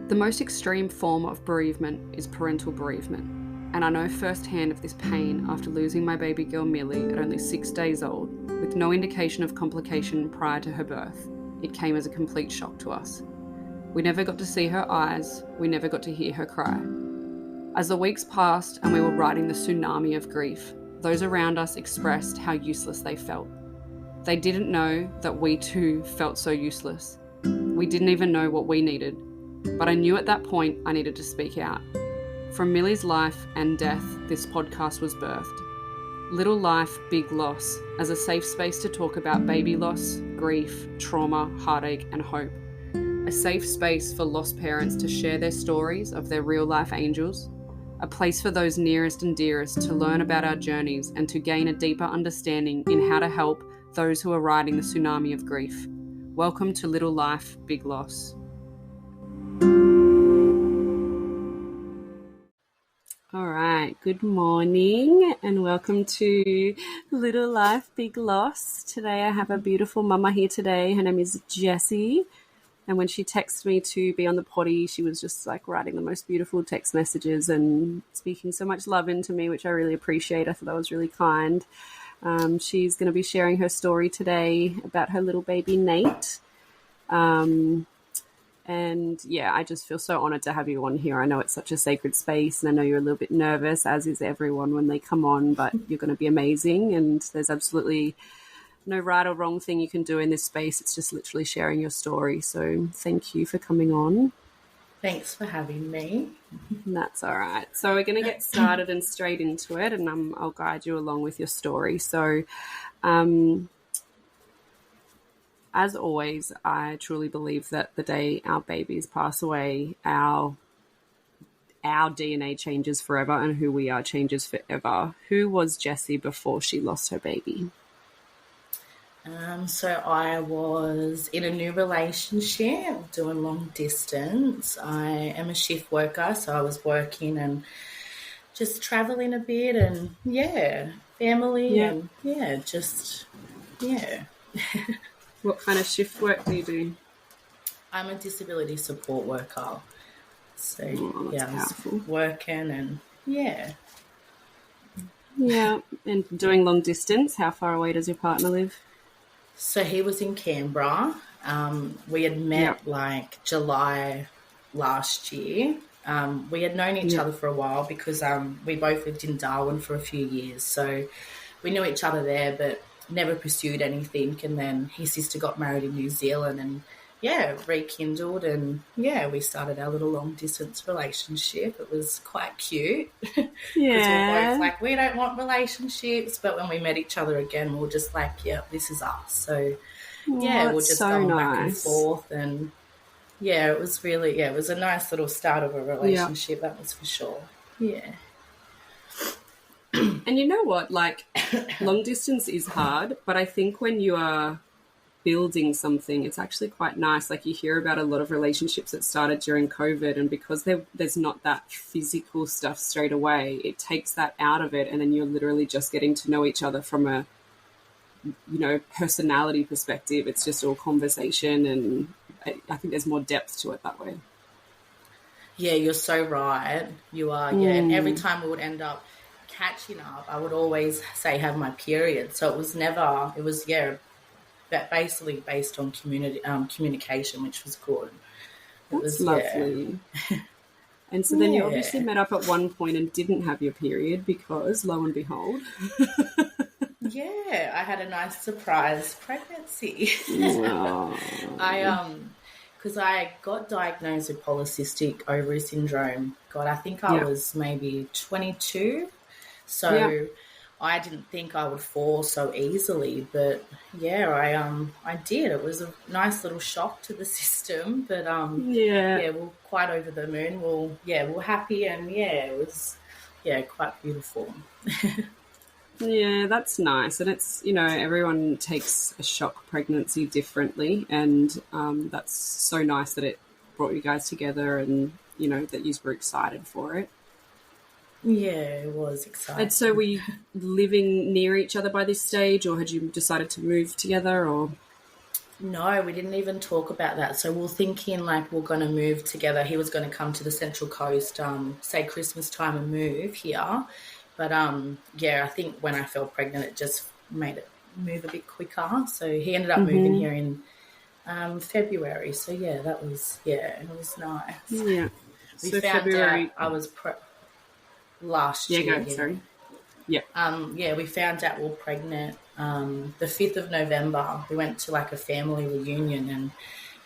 The most extreme form of bereavement is parental bereavement, and I know firsthand of this pain after losing my baby girl Millie at only 6 days old, with no indication of complication prior to her birth. It came as a complete shock to us. We never got to see her eyes, we never got to hear her cry. As the weeks passed and we were riding the tsunami of grief, those around us expressed how useless they felt. They didn't know that we too felt so useless. We didn't even know what we needed, but I knew at that point I needed to speak out. From Millie's life and death, this podcast was birthed. Little Life, Big Loss, as a safe space to talk about baby loss, grief, trauma, heartache, and hope. A safe space for lost parents to share their stories of their real-life angels. A place for those nearest and dearest to learn about our journeys and to gain a deeper understanding in how to help those who are riding the tsunami of grief. Welcome to Little Life, Big Loss. All right, good morning and welcome to Little Life, Big Loss. Today I have a beautiful mama here today. Her name is Jessie. And when she texted me to be on the potty, she was just like writing the most beautiful text messages and speaking so much love into me, which I really appreciate. I thought that was really kind. She's going to be sharing her story today about her little baby Nate. And yeah, I just feel so honored to have you on here. I know it's such a sacred space and I know you're a little bit nervous, as is everyone when they come on, but you're going to be amazing. And there's absolutely no right or wrong thing you can do in this space. It's just literally sharing your story. So thank you for coming on. Thanks for having me. That's all right. So we're going to get started and straight into it, and I'll guide you along with your story. So as always, I truly believe that the day our babies pass away, our DNA changes forever and who we are changes forever. Who was Jessie before she lost her baby? So I was in a new relationship doing long distance. I am a shift worker, so I was working and just traveling a bit and family and What kind of shift work do you do? I'm a disability support worker. So I was working and Yeah, and doing long distance. How far away does your partner live? So he was in Canberra. We had met like July last year. We had known each other for a while because we both lived in Darwin for a few years. So we knew each other there, but never pursued anything. And then his sister got married in New Zealand and, rekindled. And, we started our little long-distance relationship. It was quite cute. Because we're both like, we don't want relationships. But when we met each other again, we were just like, this is us. So, we're just going back and forth. And, it was really, it was a nice little start of a relationship, that was for sure. Yeah. And you know what? Like, long distance is hard, but I think when you are building something, it's actually quite nice. Like, you hear about a lot of relationships that started during COVID, and because there's not that physical stuff straight away, it takes that out of it, and then you're literally just getting to know each other from a, personality perspective. It's just all conversation, and I think there's more depth to it that way. Yeah, you're so right. You are, And every time we would end up catching up, I would always say have my period. So it was basically based on communication, which was good. That's lovely. And so then you obviously met up at one point and didn't have your period because, lo and behold. I had a nice surprise pregnancy. Wow. Because I got diagnosed with polycystic ovary syndrome. God, I think I was maybe 22. So I didn't think I would fall so easily, but I did. It was a nice little shock to the system, but we're quite over the moon. We're happy, and it was quite beautiful. Yeah, that's nice. And it's, everyone takes a shock pregnancy differently, and that's so nice that it brought you guys together and, that you were excited for it. Yeah, it was exciting. And so were you living near each other by this stage, or had you decided to move together? Or No, we didn't even talk about that. So we're thinking like we're going to move together. He was going to come to the Central Coast, say Christmas time and move here. But yeah, I think when I fell pregnant, it just made it move a bit quicker. So he ended up moving Mm-hmm. here in February. So yeah, it was nice. Yeah. We So found out February. I was last Yeah, year. go. Yeah. Sorry. Yeah. Yeah, we found out we were pregnant the 5th of November. We went to like a family reunion and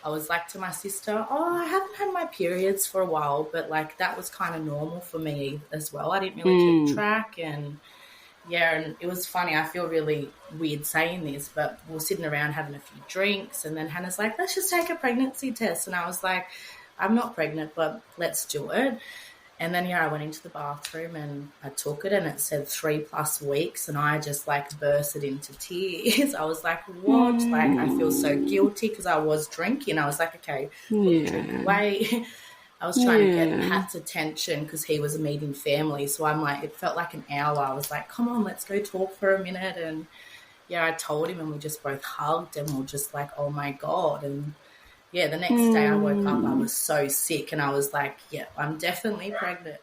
I was like to my sister, oh, I haven't had my periods for a while, but like that was kind of normal for me as well. I didn't really keep track and yeah, and it was funny. I feel really weird saying this, but we were sitting around having a few drinks and then Hannah's like, let's just take a pregnancy test. And I was like, I'm not pregnant, but let's do it. And then, yeah, I went into the bathroom and I took it and it said 3+ weeks and I just like bursted into tears. I was like, what? Like, I feel so guilty because I was drinking. I was like, okay, put the drink away. I was trying to get Pat's attention because he was meeting family. So I'm like, it felt like an hour. I was like, come on, let's go talk for a minute. And yeah, I told him and we just both hugged and we are just like, oh my God. And yeah, the next day I woke up, I was so sick and I was like, yeah, I'm definitely pregnant.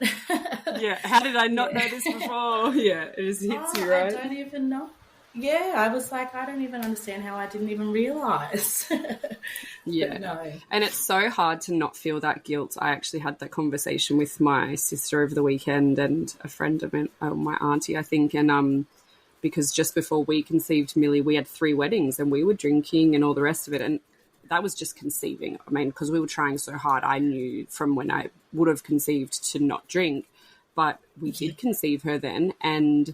Yeah. How did I not know this before? Yeah, it just hits you, right? I don't even know. Yeah, I was like, I don't even understand how I didn't even realise. Yeah. No. And it's so hard to not feel that guilt. I actually had that conversation with my sister over the weekend and a friend of mine, my auntie, I think, and because just before we conceived Millie, we had 3 weddings and we were drinking and all the rest of it. And that was just conceiving. I mean, because we were trying so hard, I knew from when I would have conceived to not drink. But we did conceive her then. And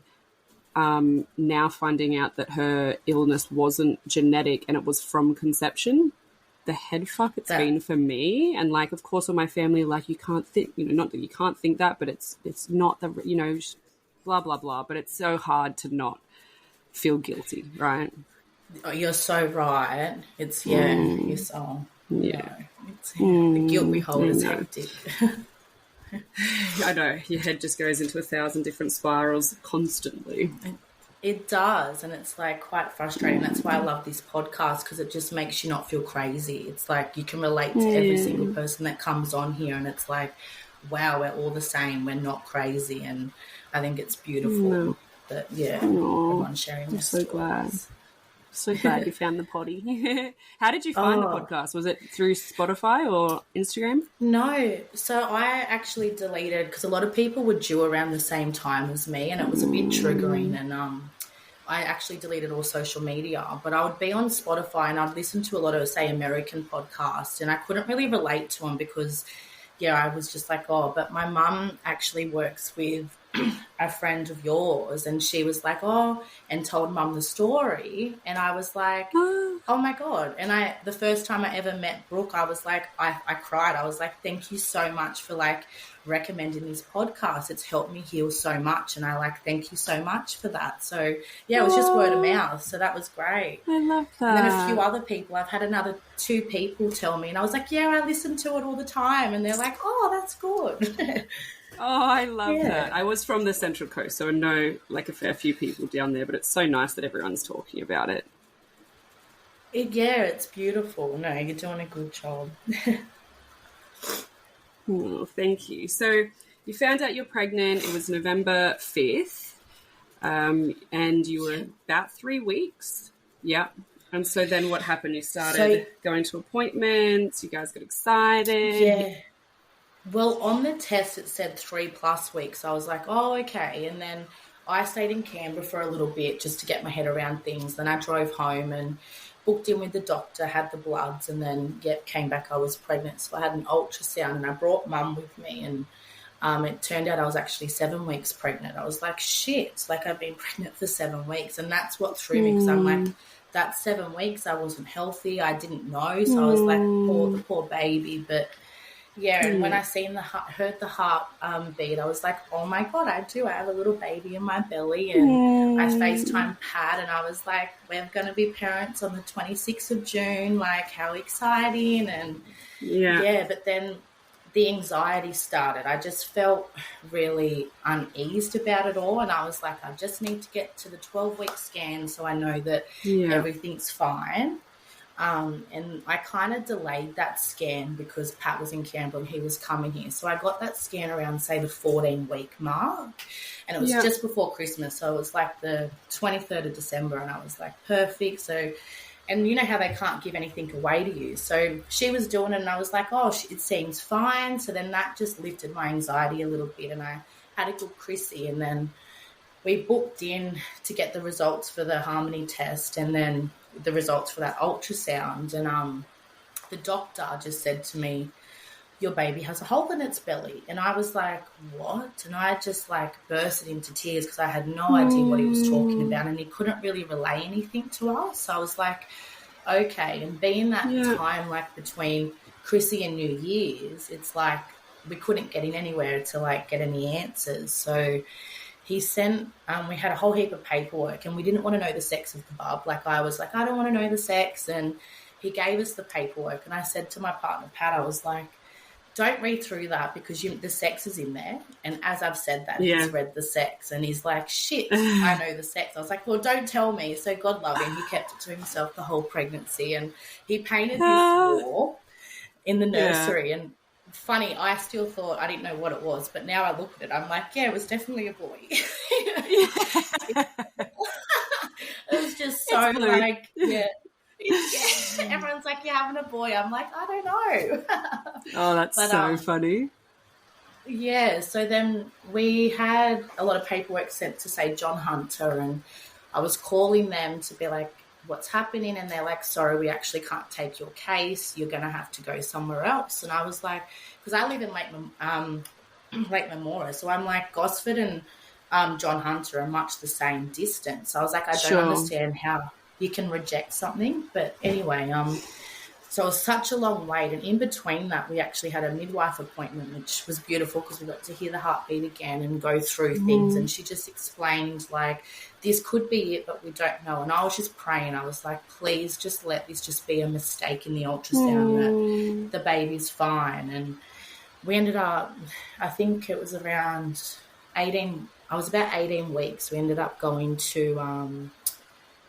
now finding out that her illness wasn't genetic and it was from conception, the head fuck it's been for me. And like, of course, all my family, like, you can't think, not that you can't think that, but it's not the, blah, blah, blah. But it's so hard to not feel guilty, right? Oh, you're so right. It's, you're so, yeah. The guilt we hold is hectic. I know, your head just goes into 1,000 different spirals constantly. It does, and it's like quite frustrating. That's why I love this podcast because it just makes you not feel crazy. It's like you can relate to every single person that comes on here, and it's like, wow, we're all the same. We're not crazy, and I think it's beautiful that everyone's sharing their stories. Glad. So glad you found the potty. How did you find the podcast? Was it through Spotify or Instagram? No. So I actually deleted because a lot of people were due around the same time as me and it was a bit triggering and I actually deleted all social media. But I would be on Spotify and I'd listen to a lot of, say, American podcasts and I couldn't really relate to them because, I was just like, but my mum actually works with a friend of yours and she was like, and told mum the story and I was like, oh my God. And the first time I ever met Brooke, I was like, I cried. I was like, thank you so much for like recommending this podcast. It's helped me heal so much and I like, thank you so much for that. So yeah, it was just word of mouth. So that was great. I love that. And then a few other people, I've had another 2 people tell me and I was like, I listen to it all the time. And they're like, that's good. Oh, I love that. I was from the Central Coast, so I know like a fair few people down there, but it's so nice that everyone's talking about it. It's beautiful. No, you're doing a good job. Oh, thank you. So you found out you're pregnant. It was November 5th, and you were about 3 weeks. Yeah. And so then what happened? You started going to appointments. You guys got excited. Yeah. Well, on the test, it said 3+ weeks. I was like, okay. And then I stayed in Canberra for a little bit just to get my head around things. Then I drove home and booked in with the doctor, had the bloods, and then came back. I was pregnant. So I had an ultrasound and I brought mum with me. And it turned out I was actually 7 weeks pregnant. I was like, shit, like I've been pregnant for 7 weeks. And that's what threw me because I'm like, that's 7 weeks. I wasn't healthy. I didn't know. So I was like, the poor baby. But and when I heard the heart beat, I was like, oh my God, I do. I have a little baby in my belly. And I FaceTimed Pat and I was like, we're going to be parents on the 26th of June. Like, how exciting. And but then the anxiety started. I just felt really uneased about it all. And I was like, I just need to get to the 12-week scan so I know that everything's fine. And I kind of delayed that scan because Pat was in Canberra and he was coming here. So I got that scan around, say, the 14-week mark. And it was just before Christmas. So it was like the 23rd of December. And I was like, perfect. So, and you know how they can't give anything away to you. So she was doing it and I was like, oh, it seems fine. So then that just lifted my anxiety a little bit. And I had a good Chrissy. And then we booked in to get the results for the Harmony test and then the results for that ultrasound. And the doctor just said to me, your baby has a hole in its belly. And I was like, what? And I just like bursted into tears because I had no idea what he was talking about and he couldn't really relay anything to us. So I was like, okay. And being that time like between Chrissy and New Year's, it's like we couldn't get in anywhere to like get any answers. So he sent, we had a whole heap of paperwork and we didn't want to know the sex of the bub. Like I was like, I don't want to know the sex. And he gave us the paperwork and I said to my partner, Pat, I was like, don't read through that because the sex is in there. And as I've said that, he's read the sex and he's like, shit, I know the sex. I was like, well, don't tell me. So God love him. He kept it to himself the whole pregnancy and he painted this wall in the nursery and funny, I still thought I didn't know what it was, but now I look at it, I'm like, yeah, it was definitely a boy. It was just so like, everyone's like, you're having a boy. I'm like, I don't know. Oh, that's so funny. Yeah, so then we had a lot of paperwork sent to say John Hunter and I was calling them to be like, what's happening? And they're like, sorry, we actually can't take your case. You're going to have to go somewhere else. And I was like, because I live in Lake Mumma, so I'm like, Gosford and John Hunter are much the same distance. So I was like, I don't understand how you can reject something. But anyway, so it was such a long wait. And in between that, we actually had a midwife appointment, which was beautiful because we got to hear the heartbeat again and go through things. And she just explained, like, this could be it, but we don't know. And I was just praying. I was like, please just let this just be a mistake in the ultrasound, that the baby's fine. And we ended up, I think it was around 18, I was about 18 weeks. We ended up going to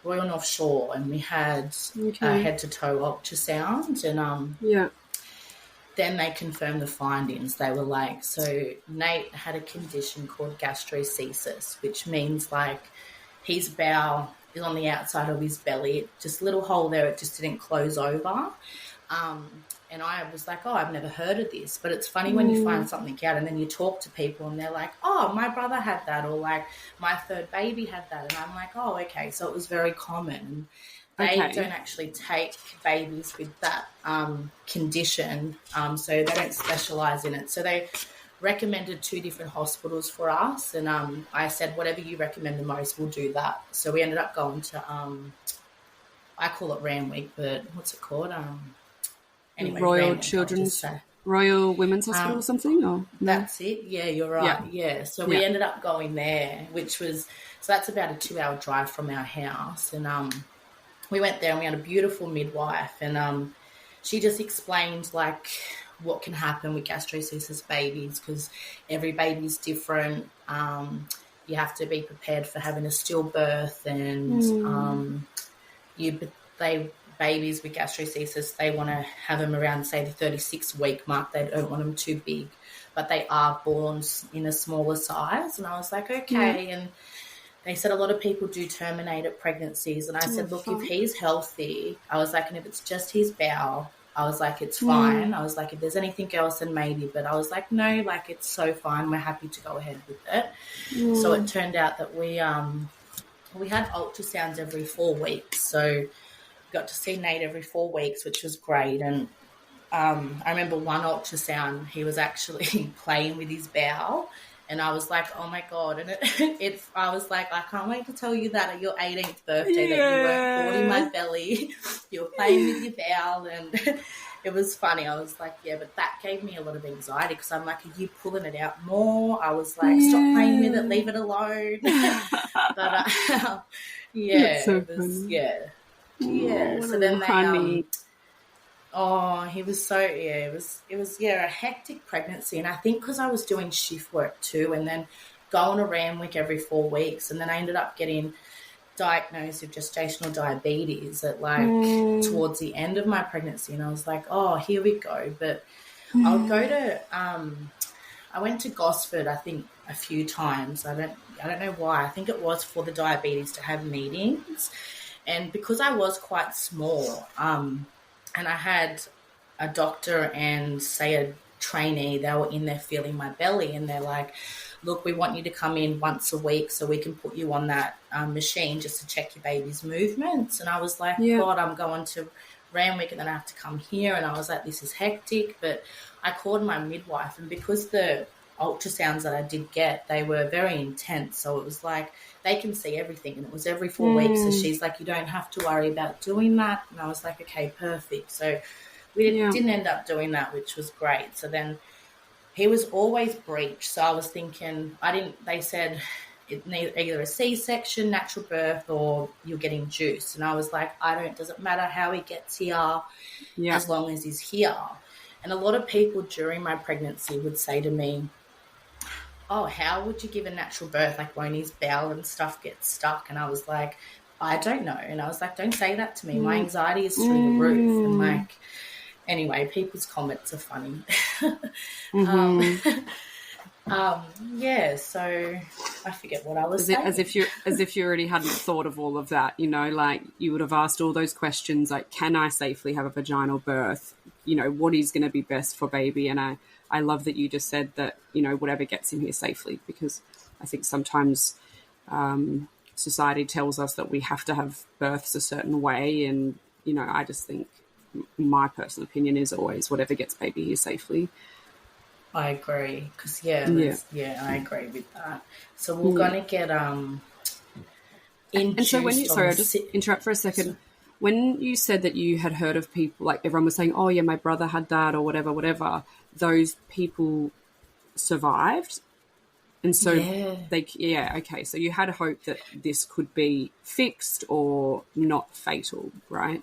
Royal North Shore and we had a head-to-toe ultrasound and then they confirmed the findings. They were like, so Nate had a condition called gastroschisis, which means like his bowel is on the outside of his belly, just a little hole there, it just didn't close over. And I was like, oh, I've never heard of this. But it's funny when you find something out and then you talk to people and they're like, oh, my brother had that, or like my third baby had that. And I'm like, oh, okay. So it was very common. They don't actually take babies with that condition, so they don't specialise in it. So they recommended 2 different hospitals for us. And I said, whatever you recommend the most, we'll do that. So we ended up going to, I call it Randwick, but what's it called? Anyway, Royal Women's Hospital or something? Or that's it. Yeah, you're right. Yeah. So we ended up going there, which was, so that's about a 2-hour drive from our house. And we went there and we had a beautiful midwife and she just explained like what can happen with gastroschisis babies because every baby's different. You have to be prepared for having a stillbirth and babies with gastroschisis, they want to have them around, say, the 36-week mark. They don't want them too big, but they are born in a smaller size. And I was like, okay. And they said a lot of people do terminate at pregnancies. And I said, look, if he's healthy, I was like, and if it's just his bowel, I was like, it's fine. I was like, if there's anything else, then maybe. But I was like, no, like, it's so fine. We're happy to go ahead with it. So it turned out that we had ultrasounds every 4 weeks. So got to see Nate every 4 weeks, which was great. And I remember one ultrasound, he was actually playing with his bowel, and I was like, oh my God. And I was like, I can't wait to tell you that at your 18th birthday that you were holding my belly, you were playing with your bowel. And it was funny. I was like, yeah, but that gave me a lot of anxiety because I'm like, are you pulling it out more? I was like, stop playing with it, leave it alone. But That's so funny. Yeah, so then they, he was so, it was a hectic pregnancy. And I think because I was doing shift work too and then going to Randwick every 4 weeks, and then I ended up getting diagnosed with gestational diabetes at like towards the end of my pregnancy, and I was like, oh, here we go. But I would go to I went to Gosford, I think, a few times. I don't know why. I think it was for the diabetes to have meetings. And because I was quite small, and I had a doctor and, say, a trainee, they were in there feeling my belly, and they're like, look, we want you to come in once a week so we can put you on that machine just to check your baby's movements. And I was like, God, I'm going to Randwick and then I have to come here. And I was like, this is hectic. But I called my midwife, and because the ultrasounds that I did get, they were very intense. So it was like they can see everything, and it was every 4 weeks. So she's like, you don't have to worry about doing that. And I was like, okay, perfect. So we didn't end up doing that, which was great. So then he was always breech. So I was thinking, they said it needs either a C-section, natural birth, or you're getting juice. And I was like, doesn't matter how he gets here, as long as he's here. And a lot of people during my pregnancy would say to me, oh, how would you give a natural birth? Like, won't his bowel and stuff get stuck? And I was like, I don't know. And I was like, don't say that to me. My anxiety is through the roof. And like, anyway, people's comments are funny. So I forget what I was saying. As if you already hadn't thought of all of that, you know, like you would have asked all those questions like, can I safely have a vaginal birth? You know, what is going to be best for baby? And I love that you just said that, you know, whatever gets him here safely, because I think sometimes society tells us that we have to have births a certain way. And, you know, I just think my personal opinion is always whatever gets baby here safely. I agree, because I agree with that. So we're going to get and so when you I'll just interrupt for a second. When you said that you had heard of people, like everyone was saying, oh yeah, my brother had that or whatever, those people survived, and so okay. So you had hope that this could be fixed or not fatal, right?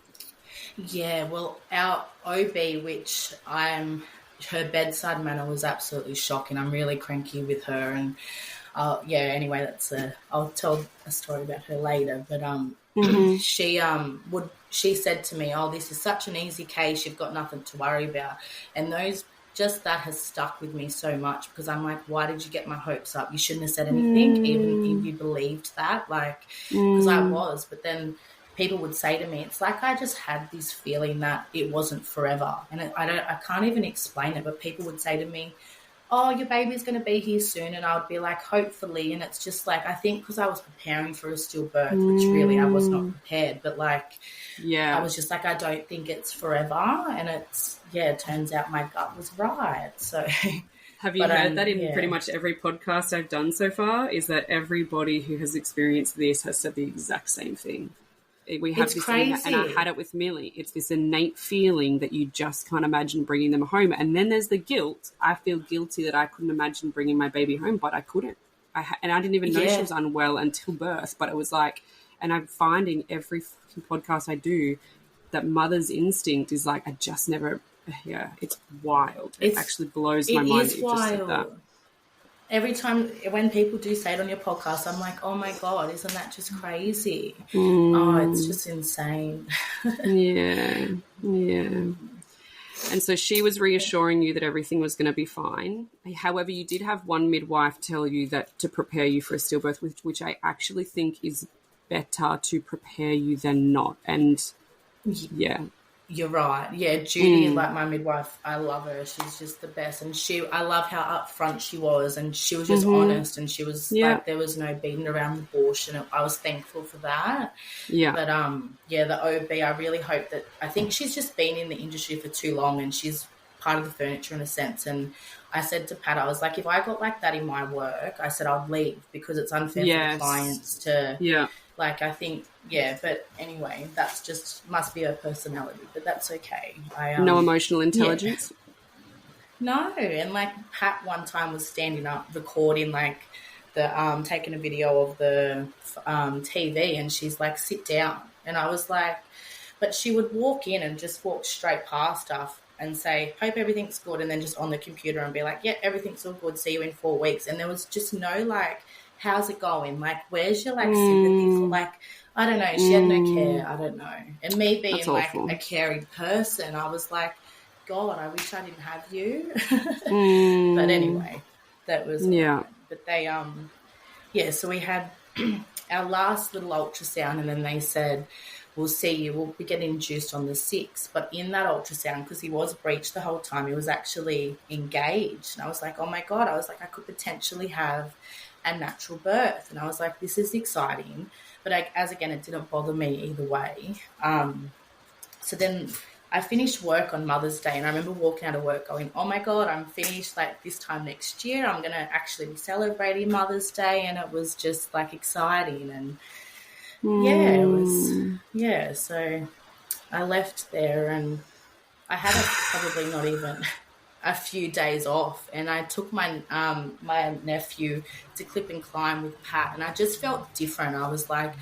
Yeah. Well, our OB, which her bedside manner was absolutely shocking. I'm really cranky with her, and anyway, I'll tell a story about her later. But she said to me, oh, this is such an easy case, you've got nothing to worry about. And that has stuck with me so much, because I'm like, why did you get my hopes up? You shouldn't have said anything, even if you believed that, like, because I was. But then people would say to me, it's like I just had this feeling that it wasn't forever. And I can't even explain it, but people would say to me, oh, your baby's going to be here soon. And I would be like, hopefully. And it's just like, I think because I was preparing for a stillbirth, which really I was not prepared. But like, I was just like, I don't think it's forever. And it turns out my gut was right. So have you heard that in pretty much every podcast I've done so far, is that everybody who has experienced this has said the exact same thing. We have this crazy. And I had it with Millie. It's this innate feeling that you just can't imagine bringing them home. And then there's the guilt. I feel guilty that I couldn't imagine bringing my baby home, but I couldn't. And I didn't even know she was unwell until birth. But it was like, and I'm finding every fucking podcast I do that mother's instinct is like, I just never, it's wild. It actually blows my mind that you just said that. Every time when people do say it on your podcast, I'm like, oh, my God, isn't that just crazy? Oh, it's just insane. Yeah. And so she was reassuring you that everything was going to be fine. However, you did have one midwife tell you that to prepare you for a stillbirth, which I actually think is better to prepare you than not. And, You're right. Yeah, Judy, like my midwife, I love her. She's just the best. And I love how upfront she was, and she was just honest, and she was like, there was no beating around the bush, and I was thankful for that. Yeah. But, the OB, I really hope that, I think she's just been in the industry for too long, and she's part of the furniture in a sense. And I said to Pat, I was like, if I got like that in my work, I said I'd leave, because it's unfair for the clients to, like, I think, but anyway, that's just must be her personality, but that's okay. No emotional intelligence? No, and like Pat one time was standing up recording like the taking a video of the TV, and she's like, sit down. And I was like, but she would walk in and just walk straight past stuff and say, hope everything's good, and then just on the computer and be like, yeah, everything's all good, see you in 4 weeks. And there was just no like, how's it going? Like, where's your like sympathy for, like, I don't know. She had no care. I don't know. And me being That's like awful. a caring person, I was like, God, I wish I didn't have you. But anyway, that was all Yeah. right. But they, yeah, so we had our last little ultrasound, and then they said, we'll see you, we'll be getting induced on the 6th. But in that ultrasound, because he was breached the whole time, he was actually engaged. And I was like, oh my God, I was like, I could potentially have a natural birth. And I was like, this is exciting. But as again, it didn't bother me either way. So then I finished work on Mother's Day, and I remember walking out of work going, oh my God, I'm finished. Like this time next year, I'm going to actually be celebrating Mother's Day. And it was just like exciting. And yeah, it was, yeah. So I left there, and I had probably not even a few days off, and I took my my nephew to clip and climb with Pat, and I just felt different. I was like,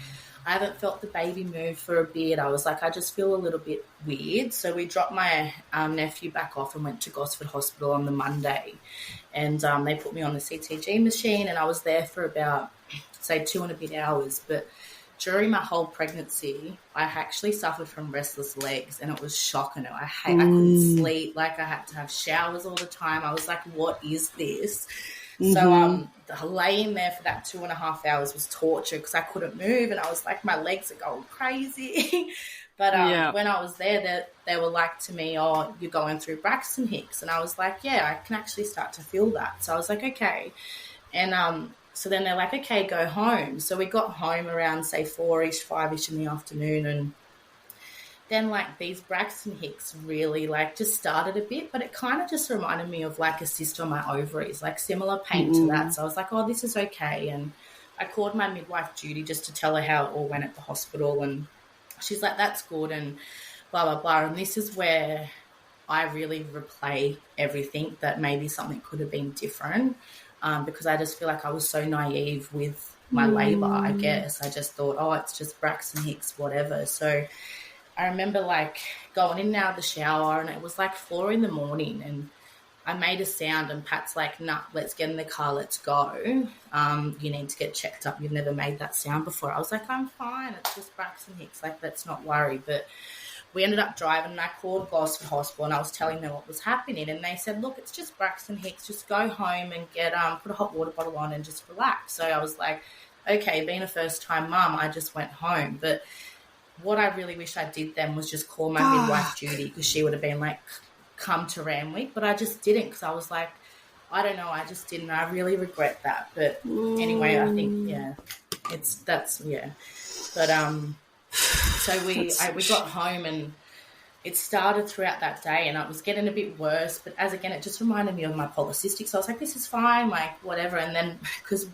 I haven't felt the baby move for a bit. I was like, I just feel a little bit weird. So we dropped my nephew back off and went to Gosford Hospital on the Monday, and they put me on the CTG machine, and I was there for about, say, 2 and a bit hours. But during my whole pregnancy, I actually suffered from restless legs, and it was shocking. I couldn't sleep. Like I had to have showers all the time. I was like, what is this? So laying there for that 2.5 hours was torture because I couldn't move, and I was like, my legs are going crazy. But when I was there, they were like to me, oh, you're going through Braxton Hicks. And I was like, yeah, I can actually start to feel that. So I was like, okay. And so then they're like, okay, go home. So we got home around, say, 4-ish, 5-ish in the afternoon. And then, like, these Braxton Hicks really, like, just started a bit. But it kind of just reminded me of, like, a cyst on my ovaries, like, similar pain to that. So I was like, oh, this is okay. And I called my midwife, Judy, just to tell her how it all went at the hospital. And she's like, that's good, and blah, blah, blah. And this is where I really replay everything, that maybe something could have been different. Because I just feel like I was so naive with my labour, I guess. I just thought, oh, it's just Braxton Hicks, whatever. So I remember, like, going in and out of the shower, and it was like 4 a.m, and I made a sound, and Pat's like, nah, let's get in the car, let's go. You need to get checked up. You've never made that sound before. I was like, I'm fine. It's just Braxton Hicks. Like, let's not worry. But we ended up driving, and I called Gosford Hospital, and I was telling them what was happening. And they said, look, it's just Braxton Hicks. Just go home and get put a hot water bottle on and just relax. So I was like, okay, being a first-time mum, I just went home. But what I really wish I did then was just call my midwife, Judy, because she would have been like, come to Ramwick. But I just didn't, because I was like, I don't know, I just didn't. I really regret that. But anyway, I think, yeah, yeah. But so we got home, and it started throughout that day, and it was getting a bit worse. But as again, it just reminded me of my polycystic. So I was like, this is fine, like whatever. And then because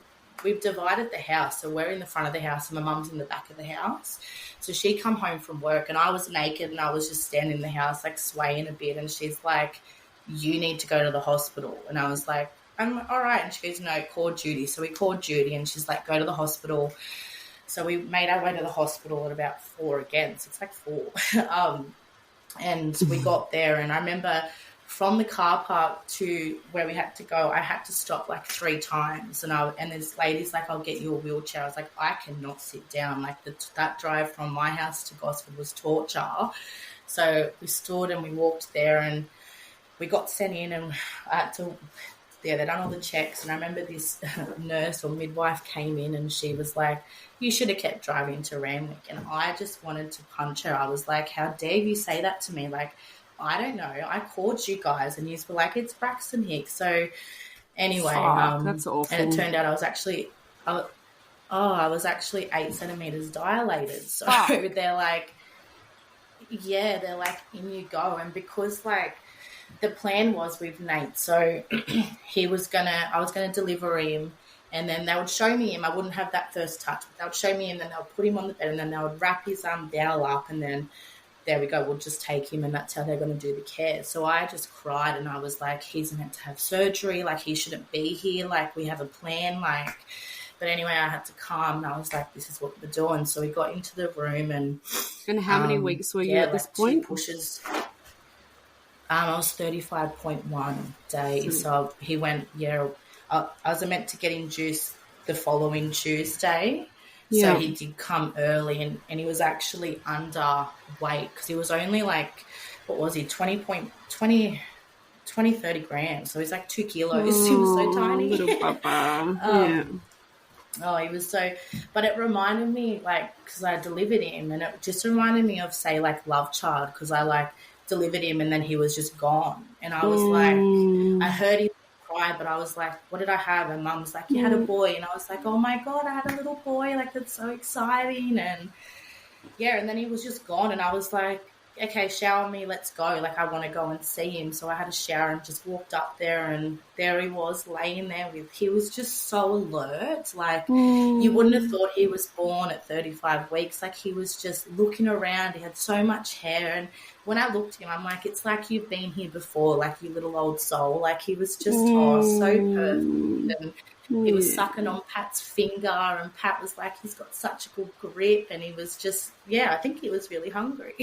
we've divided the house, so we're in the front of the house and my mum's in the back of the house. So she come home from work, and I was naked, and I was just standing in the house like swaying a bit, and she's like, you need to go to the hospital. And I was like, I'm all right. And she goes, no, call Judy. So we called Judy, and she's like, go to the hospital. So we made our way to the hospital at about 4 again. So it's like 4. And we got there, and I remember from the car park to where we had to go, I had to stop like 3 times. And this lady's like, I'll get you a wheelchair. I was like, I cannot sit down. Like that drive from my house to Gosford was torture. So we stood and we walked there, and we got sent in, and I had to, yeah, they done all the checks. And I remember this nurse or midwife came in, and she was like, you should have kept driving to Ramwick. And I just wanted to punch her. I was like, how dare you say that to me? Like, I don't know. I called you guys, and you were like, it's Braxton Hicks. So anyway, that's awful. And it turned out I was actually 8 centimeters dilated. So they're like, yeah, they're like, in you go. And because like the plan was with Nate, so I was gonna deliver him, and then they would show me him. I wouldn't have that first touch. But they would show me him, then they would put him on the bed, and then they would wrap his bowel up, and then there we go, we'll just take him, and that's how they're going to do the care. So I just cried, and I was like, he's meant to have surgery, like he shouldn't be here, like we have a plan, like. But anyway, I had to calm, and I was like, this is what we're doing. So we got into the room, and how many weeks were you at this point? 2 pushes. I was 35.1 days. So he went, I was meant to get induced the following Tuesday. So he did come early, and he was actually underweight because he was only like, what was he, 30 grams. So he's like 2 kilos. He was so tiny. Little papa. Oh, he was so, but it reminded me, like, because I delivered him, and it just reminded me of, say, like, Love Child, because I, like, delivered him and then he was just gone. And I was like, I heard him cry, but I was like, what did I have? And Mum was like, you had a boy. And I was like, oh my God, I had a little boy. Like, that's so exciting. And yeah, and then he was just gone. And I was like, okay, shower me, let's go. Like, I want to go and see him. So I had a shower and just walked up there, and there he was laying there he was just so alert. Like, you wouldn't have thought he was born at 35 weeks. Like, he was just looking around. He had so much hair. And when I looked at him, I'm like, it's like you've been here before, like, you little old soul. Like, he was just, so perfect. And he was sucking on Pat's finger, and Pat was like, he's got such a good grip, and he was just, I think he was really hungry.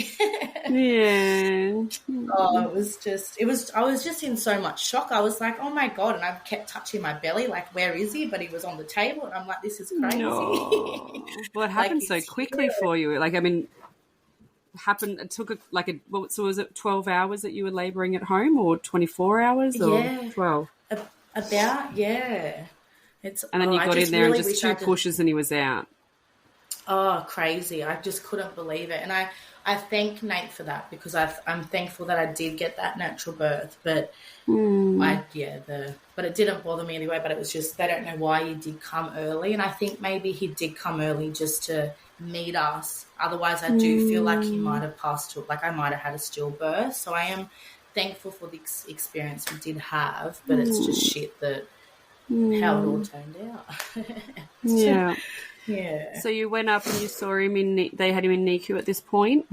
Oh, I was just in so much shock. I was like, oh my God, and I kept touching my belly, like, where is he? But he was on the table, and I'm like, this is crazy. No. Well, it happened so quickly for you. Like, I mean, it took so was it 12 hours that you were labouring at home, or 24 hours, or 12? And then you got in there and just 2 pushes and he was out. Oh, crazy. I just couldn't believe it. And I thank Nate for that, because I'm thankful that I did get that natural birth. But but it didn't bother me anyway. But it was just, they don't know why he did come early. And I think maybe he did come early just to meet us. Otherwise, I do feel like he might have passed to, like, I might have had a stillbirth. So I am thankful for the experience we did have. But it's just shit that how it all turned out. Yeah. So you went up and you saw him they had him in NICU at this point?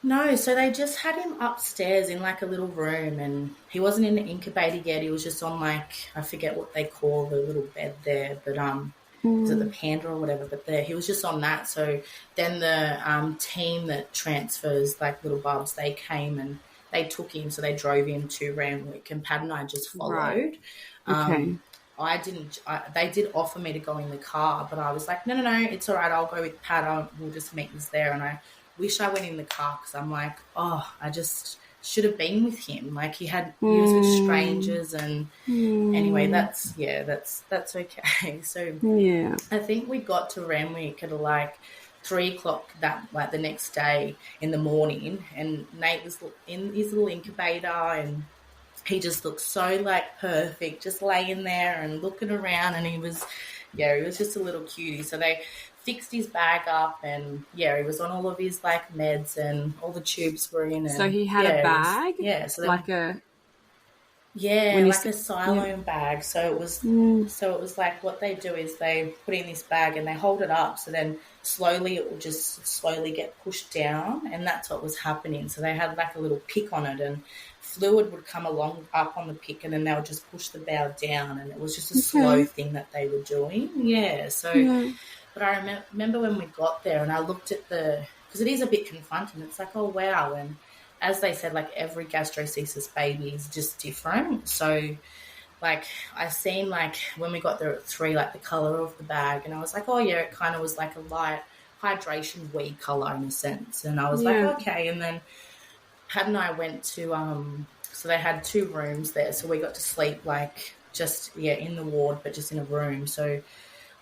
No, so they just had him upstairs in, like, a little room, and he wasn't in the incubator yet. He was just on, like, I forget what they call the little bed there, but is it the Panda or whatever? But he was just on that. So then the team that transfers, like, little bubs, they came and they took him, so they drove him to Randwick, and Pat and I just followed. Right. Okay. They did offer me to go in the car, but I was like, no, it's all right. I'll go with Pat. We'll just meet us there. And I wish I went in the car, because I'm like, I just should have been with him. Like, he was with strangers, and anyway, that's okay. So I think we got to Randwick at like 3:00 the next day in the morning, and Nate was in his little incubator, and he just looked so, like, perfect, just laying there and looking around, and he was just a little cutie. So they fixed his bag up, and he was on all of his, like, meds, and all the tubes were in. And, so he had a bag? So like a... like a silo bag. So it was like, what they do is they put in this bag and they hold it up, so then slowly it will just slowly get pushed down, and that's what was happening. So they had, like, a little pick on it, and fluid would come along up on the pick, and then they would just push the bowel down, and it was just a slow thing that they were doing. But I remember when we got there, and I looked at because it is a bit confronting. It's like, oh wow. And as they said, like, every gastroschisis baby is just different. So, like, I seen, like, when we got there at 3, like, the colour of the bag, and I was like, oh yeah, it kind of was like a light hydration weed colour in a sense. And I was like, okay. And then Pat and I went to, so they had 2 rooms there. So we got to sleep, like, just, in the ward, but just in a room. So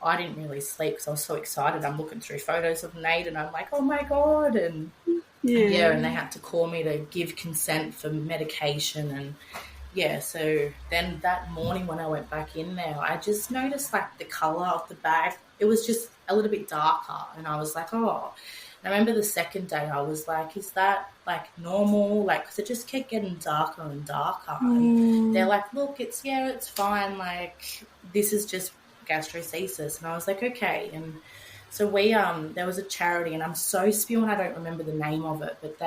I didn't really sleep because I was so excited. I'm looking through photos of Nate, and I'm like, oh my God. And and they had to call me to give consent for medication. And so then that morning when I went back in there, I just noticed, like, the colour of the bag, it was just a little bit darker. And I was like, oh. And I remember the second day I was like, is that, like, normal? Like, because it just kept getting darker and darker. And they're like, look, it's fine. Like, this is just gastroschisis. And I was like, okay. And so there was a charity, and I'm so spewing, I don't remember the name of it, but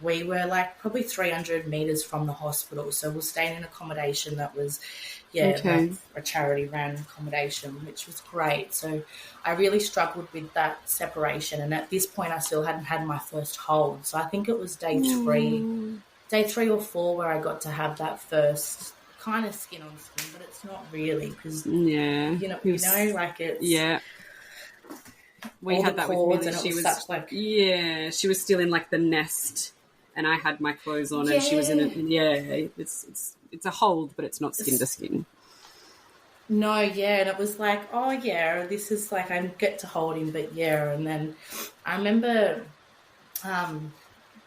we were, like, probably 300 metres from the hospital. So we're staying in accommodation that was, like, a charity ran accommodation, which was great. So I really struggled with that separation. And at this point, I still hadn't had my first hold. So I think it was day 3 or 4 where I got to have that first kind of skin on skin, but it's not really, because, like, it's... We all had the that with cords, Millie. and it She was was, such like she was still in like the nest, and I had my clothes on, and she was in it. Yeah, it's a hold, but it's not skin to skin. No, yeah, and it was like, oh yeah, this is like I get to hold him, but yeah, and then I remember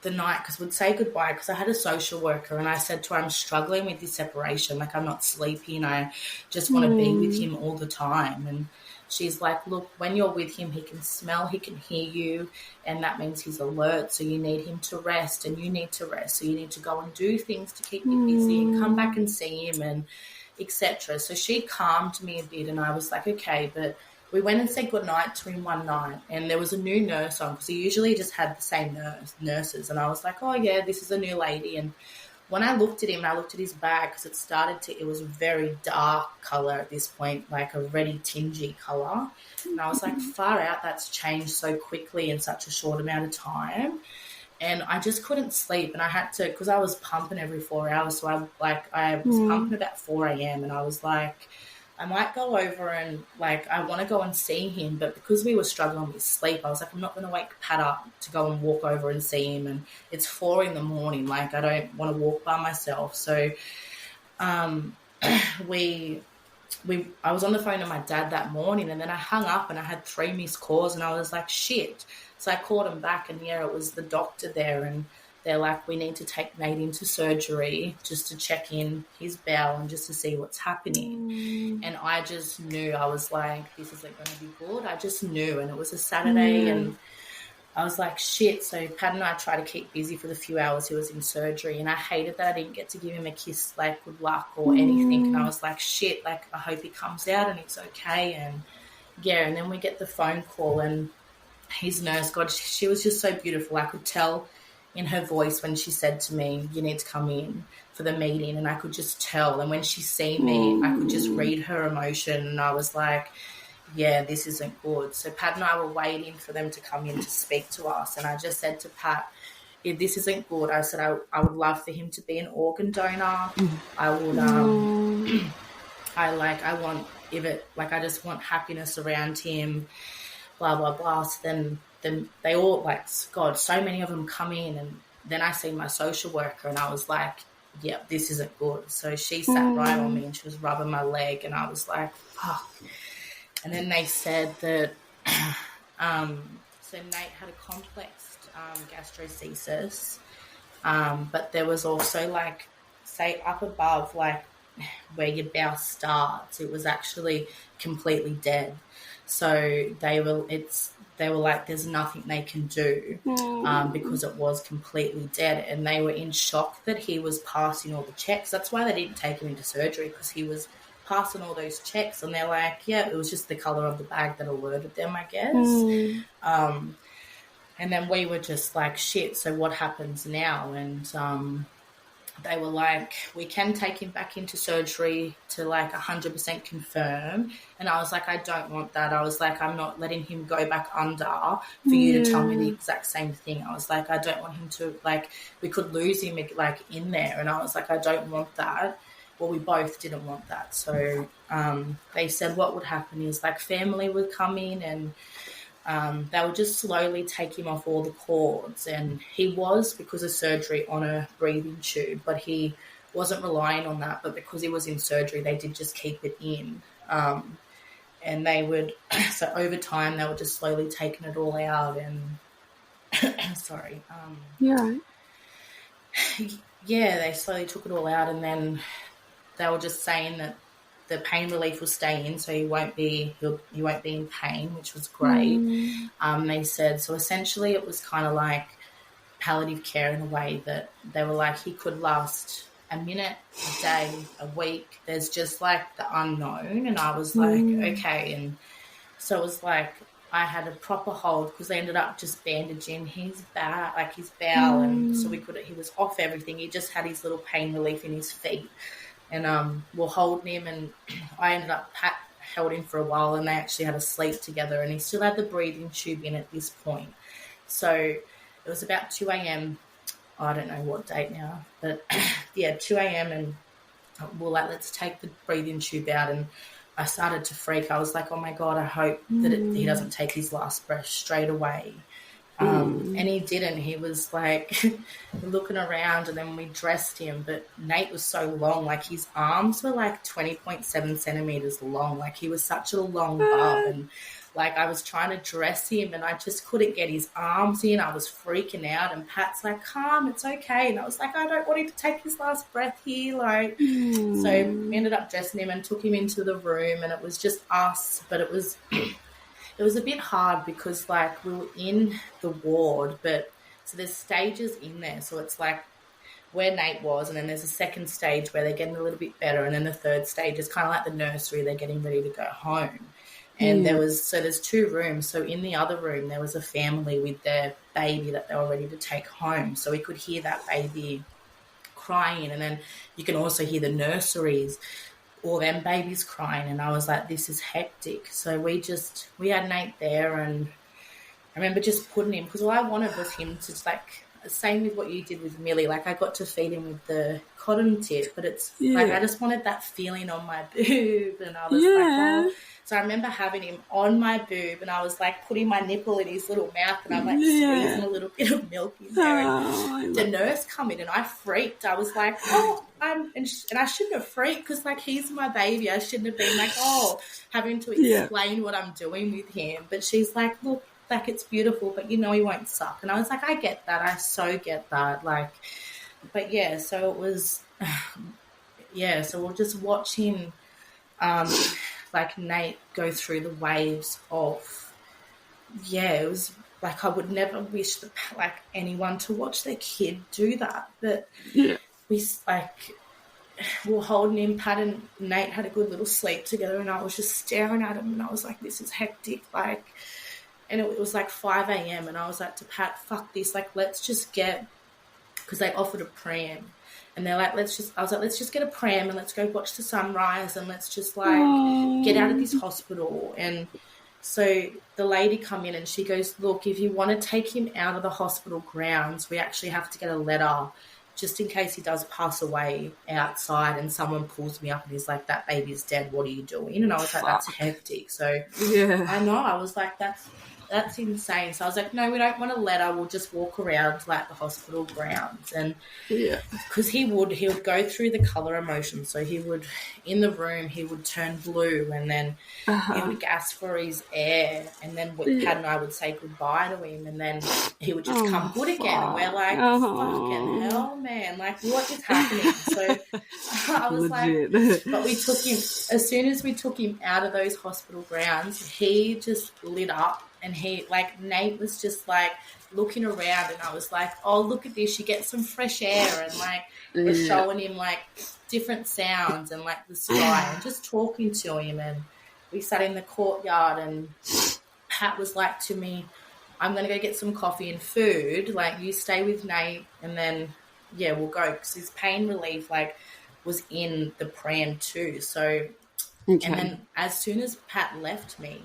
the night because we'd say goodbye because I had a social worker and I said to her, I'm struggling with this separation, like I'm not sleeping, I just want to be with him all the time. And she's like, look, when you're with him, he can smell, he can hear you, and that means he's alert, so you need him to rest and you need to rest, so you need to go and do things to keep you busy and come back and see him and etc. So she calmed me a bit and I was like, okay, but we went and said goodnight to him one night and there was a new nurse on because he usually just had the same nurses. And I was like, oh, yeah, this is a new lady. And when I looked at him, I looked at his bag because it was a very dark colour at this point, like a reddy, tingy colour. And I was like, far out, that's changed so quickly in such a short amount of time. And I just couldn't sleep, and I had to because I was pumping every 4 hours. So I was pumping about 4 a.m. and I was like, I might go over and like I want to go and see him, but because we were struggling with sleep, I was like, I'm not going to wake Pat up to go and walk over and see him, and it's 4 a.m. Like I don't want to walk by myself. So, I was on the phone to my dad that morning, and then I hung up and I had 3 missed calls, and I was like, shit. So I called him back, and yeah, it was the doctor there, and they're like, we need to take Nate into surgery just to check in his bowel and just to see what's happening. And I just knew, I was like, this isn't going to be good. I just knew, and it was a Saturday, and I was like, shit. So Pat and I tried to keep busy for the few hours he was in surgery, and I hated that I didn't get to give him a kiss, like good luck or anything. And I was like, shit, like I hope he comes out and it's okay. And yeah, and then we get the phone call, and his nurse, God, she was just so beautiful. I could tell in her voice when she said to me, you need to come in for the meeting, and I could just tell. And when she seen me, I could just read her emotion, and I was like, yeah, this isn't good. So Pat and I were waiting for them to come in to speak to us, and I just said to Pat, if this isn't good, I said I would love for him to be an organ donor. I would I just want happiness around him, blah blah blah. So then they all, like, God, so many of them come in, and then I see my social worker, and I was like, yeah, this isn't good. So she sat right on me and she was rubbing my leg, and I was like, fuck. And then they said that so Nate had a complex gastroschisis, but there was also, like, say up above, like where your bowel starts, it was actually completely dead. So they were like, there's nothing they can do because it was completely dead, and they were in shock that he was passing all the checks. That's why they didn't take him into surgery, because he was passing all those checks, and they're like, yeah, it was just the colour of the bag that alerted them, I guess. And then we were just like, shit, so what happens now? And they were like, we can take him back into surgery to like 100% confirm. And I was like, I don't want that. I was like, I'm not letting him go back under for you to tell me the exact same thing. I was like, I don't want him to, like, we could lose him, like, in there. And I was like, I don't want that. Well, we both didn't want that. So they said what would happen is, like, family would come in, and they would just slowly take him off all the cords. And he was, because of surgery, on a breathing tube, but he wasn't relying on that. But because he was in surgery, they did just keep it in. And they would, so over time, they were just slowly taking it all out. And sorry. Yeah, they slowly took it all out, and then they were just saying that the pain relief will stay in, so he won't be in pain, which was great. They said, so essentially it was kind of like palliative care in a way, that they were like, he could last a minute, a day, a week. There's just like the unknown. And I was like, okay. And so it was like, I had a proper hold, because they ended up just bandaging his back, like his bowel, and so he was off everything. He just had his little pain relief in his feet. And we're holding him, and I ended up, Pat held him for a while, and they actually had a sleep together, and he still had the breathing tube in at this point. So it was about 2 a.m. I don't know what date now, but yeah, 2 a.m. and we're like, let's take the breathing tube out. And I started to freak. I was like, oh my God, I hope that he doesn't take his last breath straight away. And he didn't. He was like looking around, and then we dressed him. But Nate was so long, like his arms were like 20.7 centimeters long. Like he was such a long bub. And like I was trying to dress him and I just couldn't get his arms in. I was freaking out. And Pat's like, calm, it's okay. And I was like, I don't want him to take his last breath here. Like, so we ended up dressing him and took him into the room, and it was just us. But it was a bit hard because, like, we were in the ward, but so there's stages in there. So it's like where Nate was, and then there's a second stage where they're getting a little bit better, and then the third stage is kind of like the nursery. They're getting ready to go home. And there's 2 rooms. So in the other room, there was a family with their baby that they were ready to take home. So we could hear that baby crying, and then you can also hear the nurseries, all them babies crying. And I was like, this is hectic. So we had Nate there, and I remember just putting him, because all I wanted was him to, like, same with what you did with Millie, like I got to feed him with the cotton tip, but it's like I just wanted that feeling on my boob, and I was like, oh. So I remember having him on my boob, and I was like putting my nipple in his little mouth, and I'm like squeezing a little bit of milk in there. And the nurse come in, and I freaked. I was like, oh, and I shouldn't have freaked, because like he's my baby. I shouldn't have been like, having to explain what I'm doing with him. But she's like, look, like it's beautiful, but you know he won't suck. And I was like, I get that. I so get that. Like, but yeah, so it was, so we're just watching, like Nate go through the waves of, it was like I would never wish that, like, anyone to watch their kid do that. But we were holding him. Pat and Nate had a good little sleep together, and I was just staring at him, and I was like, this is hectic. Like, and it was like 5 a.m. and I was like to Pat, fuck this. Like, let's just get, because they offered a pram. And they're like, let's just get a pram and let's go watch the sunrise, and let's just like get out of this hospital. And so the lady come in and she goes, look, if you want to take him out of the hospital grounds, we actually have to get a letter just in case he does pass away outside and someone pulls me up and is like, that baby's dead, what are you doing? And I was like, that's hectic. So I know, I was like, that's insane. So I was like, no, we don't want a letter. We'll just walk around like the hospital grounds. And because he would go through the colour emotion. So he would, in the room, he would turn blue, and then he would gasp for his air. And then Pat and I would say goodbye to him, and then he would just come good again. And we're like, fucking hell, man. Like, what is happening? So I was like, but we took him, as soon as we took him out of those hospital grounds, he just lit up. And he, like, Nate was just, like, looking around, and I was like, oh, look at this, you get some fresh air, and, like, we're showing him, like, different sounds and, like, the sky, and just talking to him. And we sat in the courtyard, and Pat was like to me, I'm going to go get some coffee and food, like, you stay with Nate, and then, we'll go, because his pain relief, like, was in the pram too. So, and then as soon as Pat left me,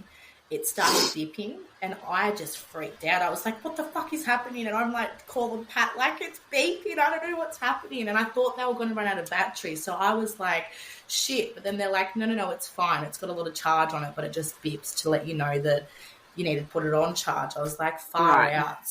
it started dipping, and I just freaked out. I was like, what the fuck is happening? And I'm like calling Pat, like, it's beeping, I don't know what's happening. And I thought they were going to run out of battery. So I was like, shit. But then they're like, no, it's fine. It's got a lot of charge on it, but it just beeps to let you know that you need to put it on charge. I was like, far out.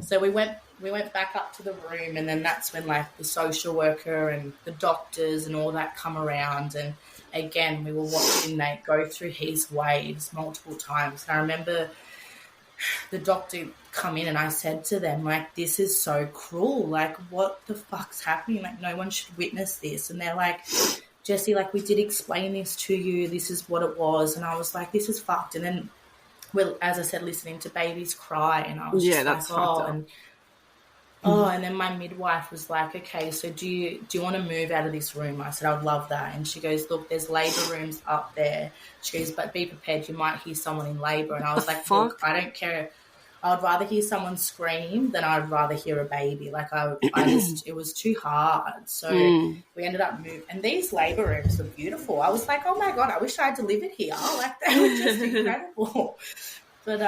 So we went back up to the room, and then that's when, like, the social worker and the doctors and all that come around. And again, we were watching Nate go through his waves multiple times. And I remember the doctor come in, and I said to them, like, this is so cruel. Like, what the fuck's happening? Like, no one should witness this. And they're like, Jessie, like, we did explain this to you. This is what it was. And I was like, this is fucked. And then, well, as I said, listening to babies cry, and I was just that's like, and then my midwife was like, okay, so do you want to move out of this room? I said, I would love that. And she goes, look, there's labour rooms up there. She goes, but be prepared, you might hear someone in labour. And I was like, look, I don't care. I would rather hear someone scream than I'd rather hear a baby. Like, it was too hard. So we ended up moving. And these labour rooms were beautiful. I was like, oh my God, I wish I had delivered here. Like, they were just incredible. But,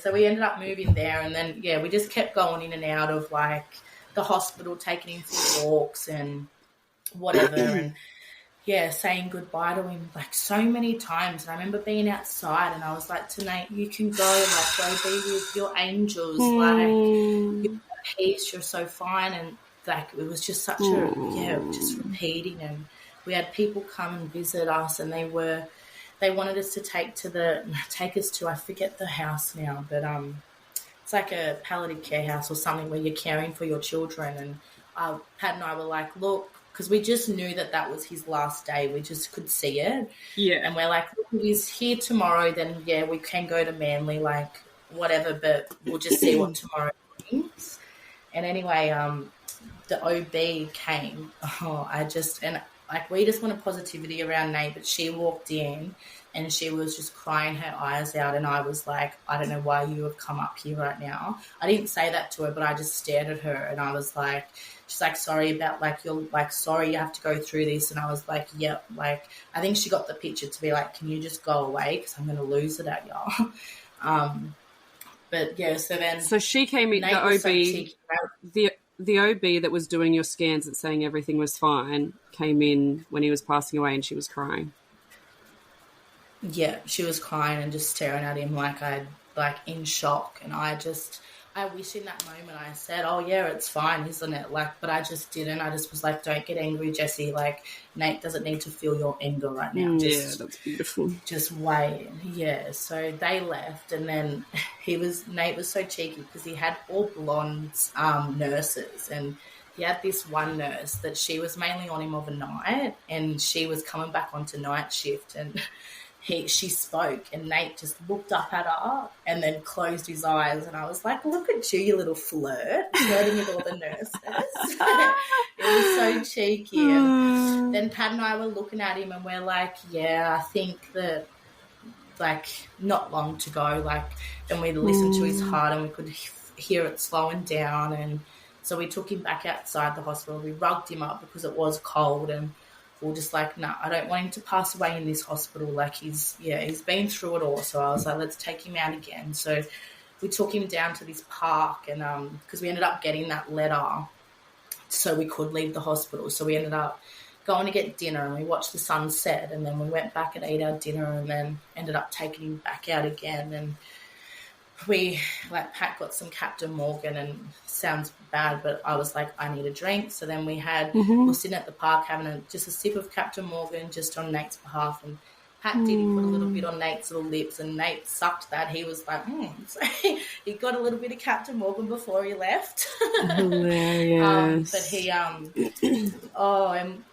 so we ended up moving there, and then, we just kept going in and out of, like, the hospital, taking him for walks and whatever. And, saying goodbye to him like so many times. And I remember being outside and I was like to Nate, you can go, like go be with your angels, like you're at peace, you're so fine. And like it was just such just repeating. And we had people come and visit us, and they wanted us to take us to, I forget the house now, but it's like a palliative care house or something where you're caring for your children. And Pat and I were like, look, because we just knew that was his last day. We just could see it. Yeah. And we're like, look, if he's here tomorrow, then, we can go to Manly, like, whatever, but we'll just see what tomorrow brings. And anyway, the OB came. We just wanted positivity around Nate, but she walked in and she was just crying her eyes out, and I was like, I don't know why you have come up here right now. I didn't say that to her, but I just stared at her, and I was like, she's like, sorry about, like, you're like, sorry you have to go through this. And I was like, yep. Like, I think she got the picture to be like, can you just go away because I'm going to lose it at y'all. But yeah, so she came in, the OB, the OB that was doing your scans and saying everything was fine came in when he was passing away, and she was crying. Yeah, she was crying and just staring at him like in shock. And I wish in that moment I said, oh yeah, it's fine, isn't it? Like, but I just didn't. I just was like, don't get angry, Jessie. Like, Nate doesn't need to feel your anger right now. Yeah, that's beautiful. Just wait. Yeah, so they left, and then Nate was so cheeky because he had all blonde nurses, and he had this one nurse that she was mainly on him overnight, and she was coming back onto night shift, and she spoke, and Nate just looked up at her and then closed his eyes, and I was like, look at you little flirt, flirting with all the nurses. It was so cheeky. And then Pat and I were looking at him, and we're like, yeah, I think that, like, not long to go. Like, and we listened to his heart, and we could hear it slowing down. And so we took him back outside the hospital. We rugged him up because it was cold, and we're just like, no, I don't want him to pass away in this hospital. Like, he's been through it all. So I was like, let's take him out again. So we took him down to this park, and because we ended up getting that letter so we could leave the hospital. So we ended up going to get dinner, and we watched the sunset, and then we went back and ate our dinner, and then ended up taking him back out again. And Pat got some Captain Morgan, and sounds bad, but I was like, I need a drink. So then we were sitting at the park having just a sip of Captain Morgan just on Nate's behalf, and Pat did. He put a little bit on Nate's little lips, and Nate sucked that. He was like, So he got a little bit of Captain Morgan before he left. Hilarious. But he, and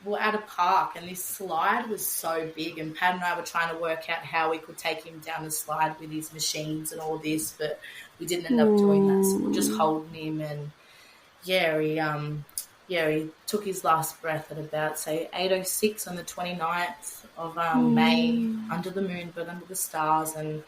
we're at a park, and this slide was so big, and Pat and I were trying to work out how we could take him down the slide with his machines and all this, but we didn't end up doing that. So we're just holding him, and he took his last breath at about, say, 8:06 on the 29th of May, under the moon but under the stars. And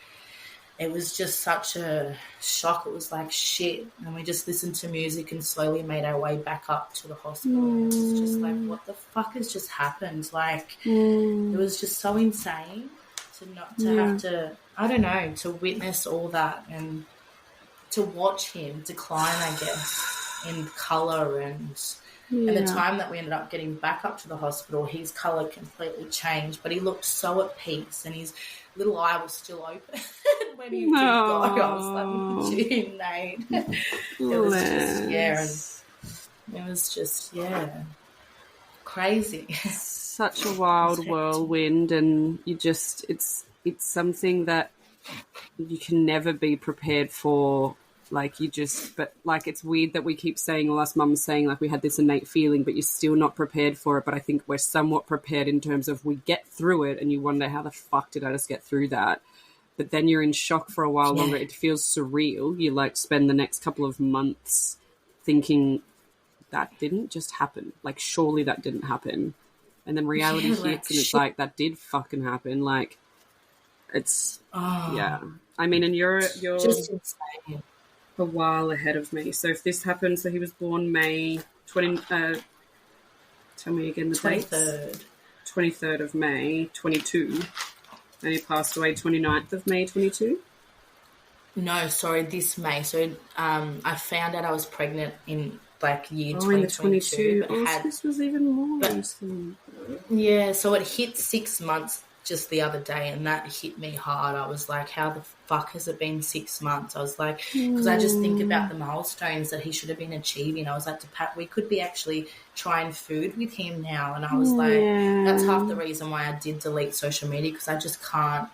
it was just such a shock. It was like, shit. And we just listened to music and slowly made our way back up to the hospital. And it was just like, what the fuck has just happened? Like, it was just so insane to have to, I don't know, to witness all that and to watch him decline, I guess, in colour. And the time that we ended up getting back up to the hospital, his colour completely changed, but he looked so at peace, and his little eye was still open when he did go. I was like, gee, Nate. It was just, crazy. Such a wild whirlwind, and it's something that you can never be prepared for. It's weird that we keep saying, or us mums saying, like, we had this innate feeling, but you're still not prepared for it. But I think we're somewhat prepared in terms of we get through it, and you wonder, how the fuck did I just get through that? But then you're in shock for a while longer. It feels surreal. You, like, spend the next couple of months thinking, that didn't just happen. Like, surely that didn't happen. And then reality hits, and it's like, that did fucking happen. Like, it's, I mean, and you're just insane. A while ahead of me. So if this happened, so he was born May 20, tell me again the 23rd. dates. 23rd of May 22, and he passed away 29th of May 22. No, sorry, this May. So I found out I was pregnant in like year Oh, in 2022. 22. Oh, so this was even more but recent. yeah, so it hit 6 months just the other day, and that hit me hard. I was like, how the fuck has it been 6 months? I was like, because I just think about the milestones that he should have been achieving. I was like, to Pat, we could be actually trying food with him now. And I was like, that's half the reason why I did delete social media, because I just can't.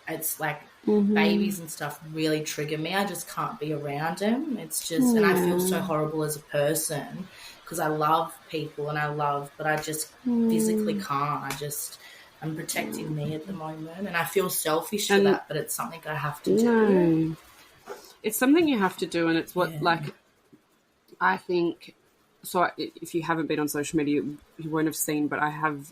It's like babies and stuff really trigger me. I just can't be around him. It's just, and I feel so horrible as a person because I love people but I just physically can't. I'm protecting me at the moment, and I feel selfish for that, but it's something I have to do. No. It's something you have to do, and it's what, like, I think, so if you haven't been on social media, you won't have seen, but I have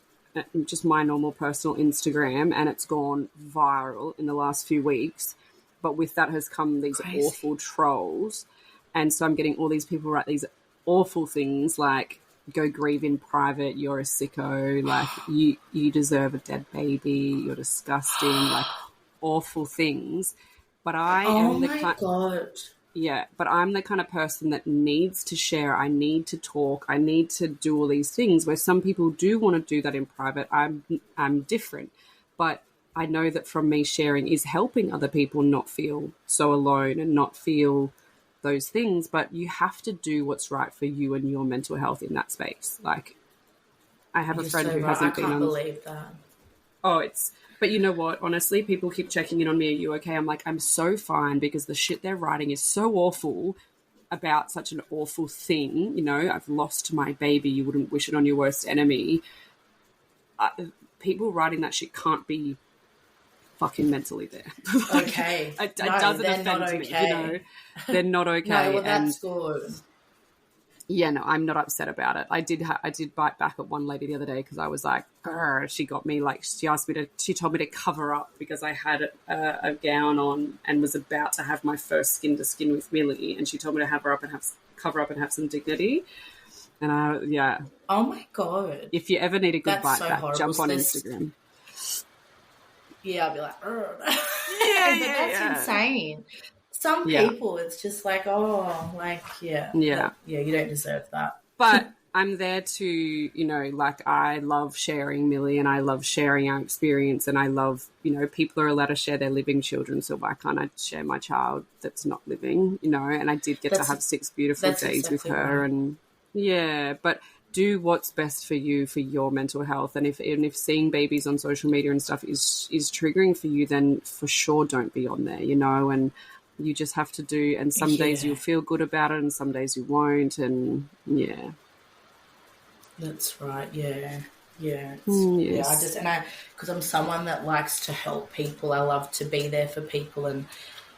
just my normal personal Instagram, and it's gone viral in the last few weeks. But with that has come these awful trolls. And so I'm getting all these people write these awful things like, go grieve in private, you're a sicko, like you deserve a dead baby, you're disgusting, like awful things. But I am the kind, God. Yeah, but I'm the kind of person that needs to share. I need to talk. I need to do all these things, where some people do want to do that in private. I'm different. But I know that from me sharing is helping other people not feel so alone and not feel those things. But you have to do what's right for you and your mental health in that space. Like, I have a friend who hasn't been on... I can't believe that. Oh, but you know what? Honestly, people keep checking in on me. Are you okay? I'm like, I'm so fine, because the shit they're writing is so awful about such an awful thing. You know, I've lost my baby. You wouldn't wish it on your worst enemy. People writing that shit can't be fucking mentally there. Okay. It doesn't offend me, you know. They're not okay. No, well, that's good. Yeah, no, I'm not upset about it. I did bite back at one lady the other day because I was like, she got me, like, she told me to cover up because I had a gown on and was about to have my first skin to skin with Millie, and she told me to cover up and have some dignity. And yeah. Oh my God. If you ever need a good bite back, horrible. jump on Instagram. Yeah, I'll be like, yeah, that's insane. Some people, it's just like, you don't deserve that. But I'm there to, you know, like, I love sharing Millie and I love sharing our experience, and I love, you know, people are allowed to share their living children, so why can't I share my child that's not living, you know? And I did get to have 6 beautiful days with her, and but do what's best for you, for your mental health. And if seeing babies on social media and stuff is triggering for you, then for sure don't be on there, you know. And you just have to do, and some days you'll feel good about it and some days you won't, and that's right. Yes. Because I'm someone that likes to help people. I love to be there for people and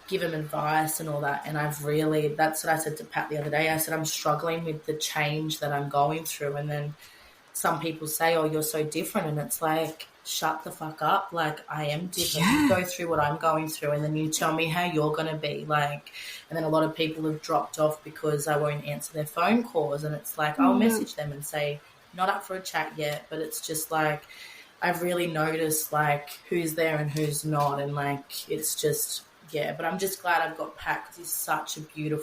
give them advice and all that. And that's what I said to Pat the other day. I said, I'm struggling with the change that I'm going through. And then some people say, oh, you're so different. And it's like, shut the fuck up. Like, I am different. You go through what I'm going through, and then you tell me how you're going to be. Like, and then a lot of people have dropped off because I won't answer their phone calls. And it's like, I'll message them and say, not up for a chat yet. But it's just like, I've really noticed, like, who's there and who's not. And, like, it's just... Yeah, but I'm just glad I've got Pat, because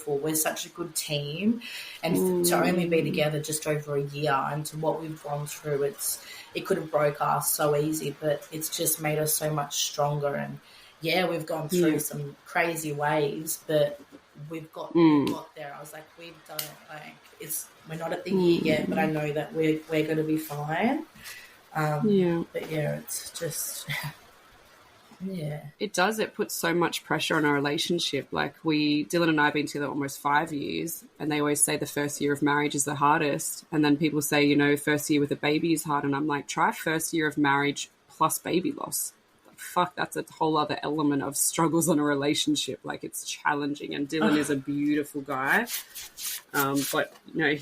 we're such a good team, and to only be together just over a year, and to what we've gone through, it could have broke us so easy, but it's just made us so much stronger. And we've gone through some crazy waves, but we've got there. I was like, we've done it. Like, we're not at the year yet, but I know that we're going to be fine. But it's just. Yeah. It does. It puts so much pressure on our relationship. Like, Dylan and I have been together almost 5 years, and they always say the first year of marriage is the hardest. And then people say, you know, first year with a baby is hard. And I'm like, try first year of marriage plus baby loss. Like, fuck, that's a whole other element of struggles on a relationship. Like, it's challenging. And Dylan is a beautiful guy. But, you know,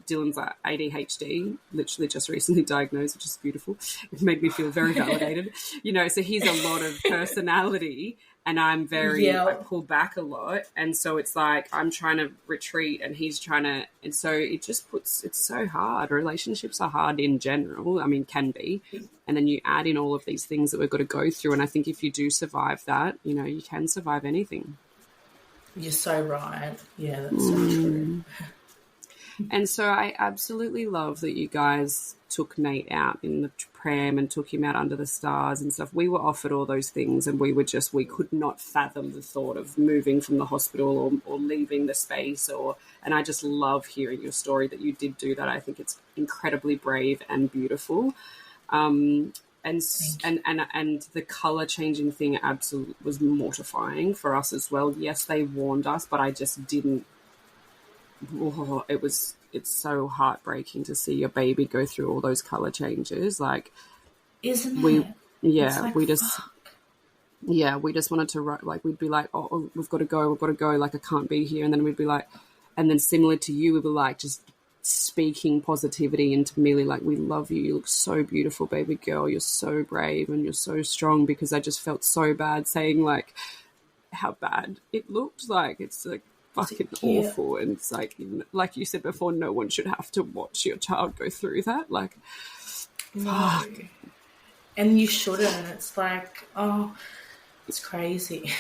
Dylan's like ADHD, literally just recently diagnosed, which is beautiful. It made me feel very validated, you know. So he's a lot of personality, and I'm I pull back a lot, and so it's like I'm trying to retreat, and he's trying to, and so it's so hard. Relationships are hard in general. I mean, can be, and then you add in all of these things that we've got to go through, and I think if you do survive that, you know, you can survive anything. You're so right. Yeah, that's so true. And so I absolutely love that you guys took Nate out in the pram and took him out under the stars and stuff. We were offered all those things, and we could not fathom the thought of moving from the hospital or leaving the space. And I just love hearing your story that you did do that. I think it's incredibly brave and beautiful. And the color changing thing absolutely was mortifying for us as well. Yes, they warned us, but I just didn't. Oh, it's so heartbreaking to see your baby go through all those color changes. Like, isn't it? Yeah, like, we just wanted to write. Like, we'd be like, oh, we've got to go. Like, I can't be here. And then we'd be like, and then similar to you, we'd be like, just speaking positivity into Millie, like, we love you. You look so beautiful, baby girl. You're so brave and you're so strong. Because I just felt so bad saying like how bad it looked. Like, it's like fucking awful. And it's like you said before, no one should have to watch your child go through that. Like, fuck. And you shouldn't. It's like, oh, it's crazy.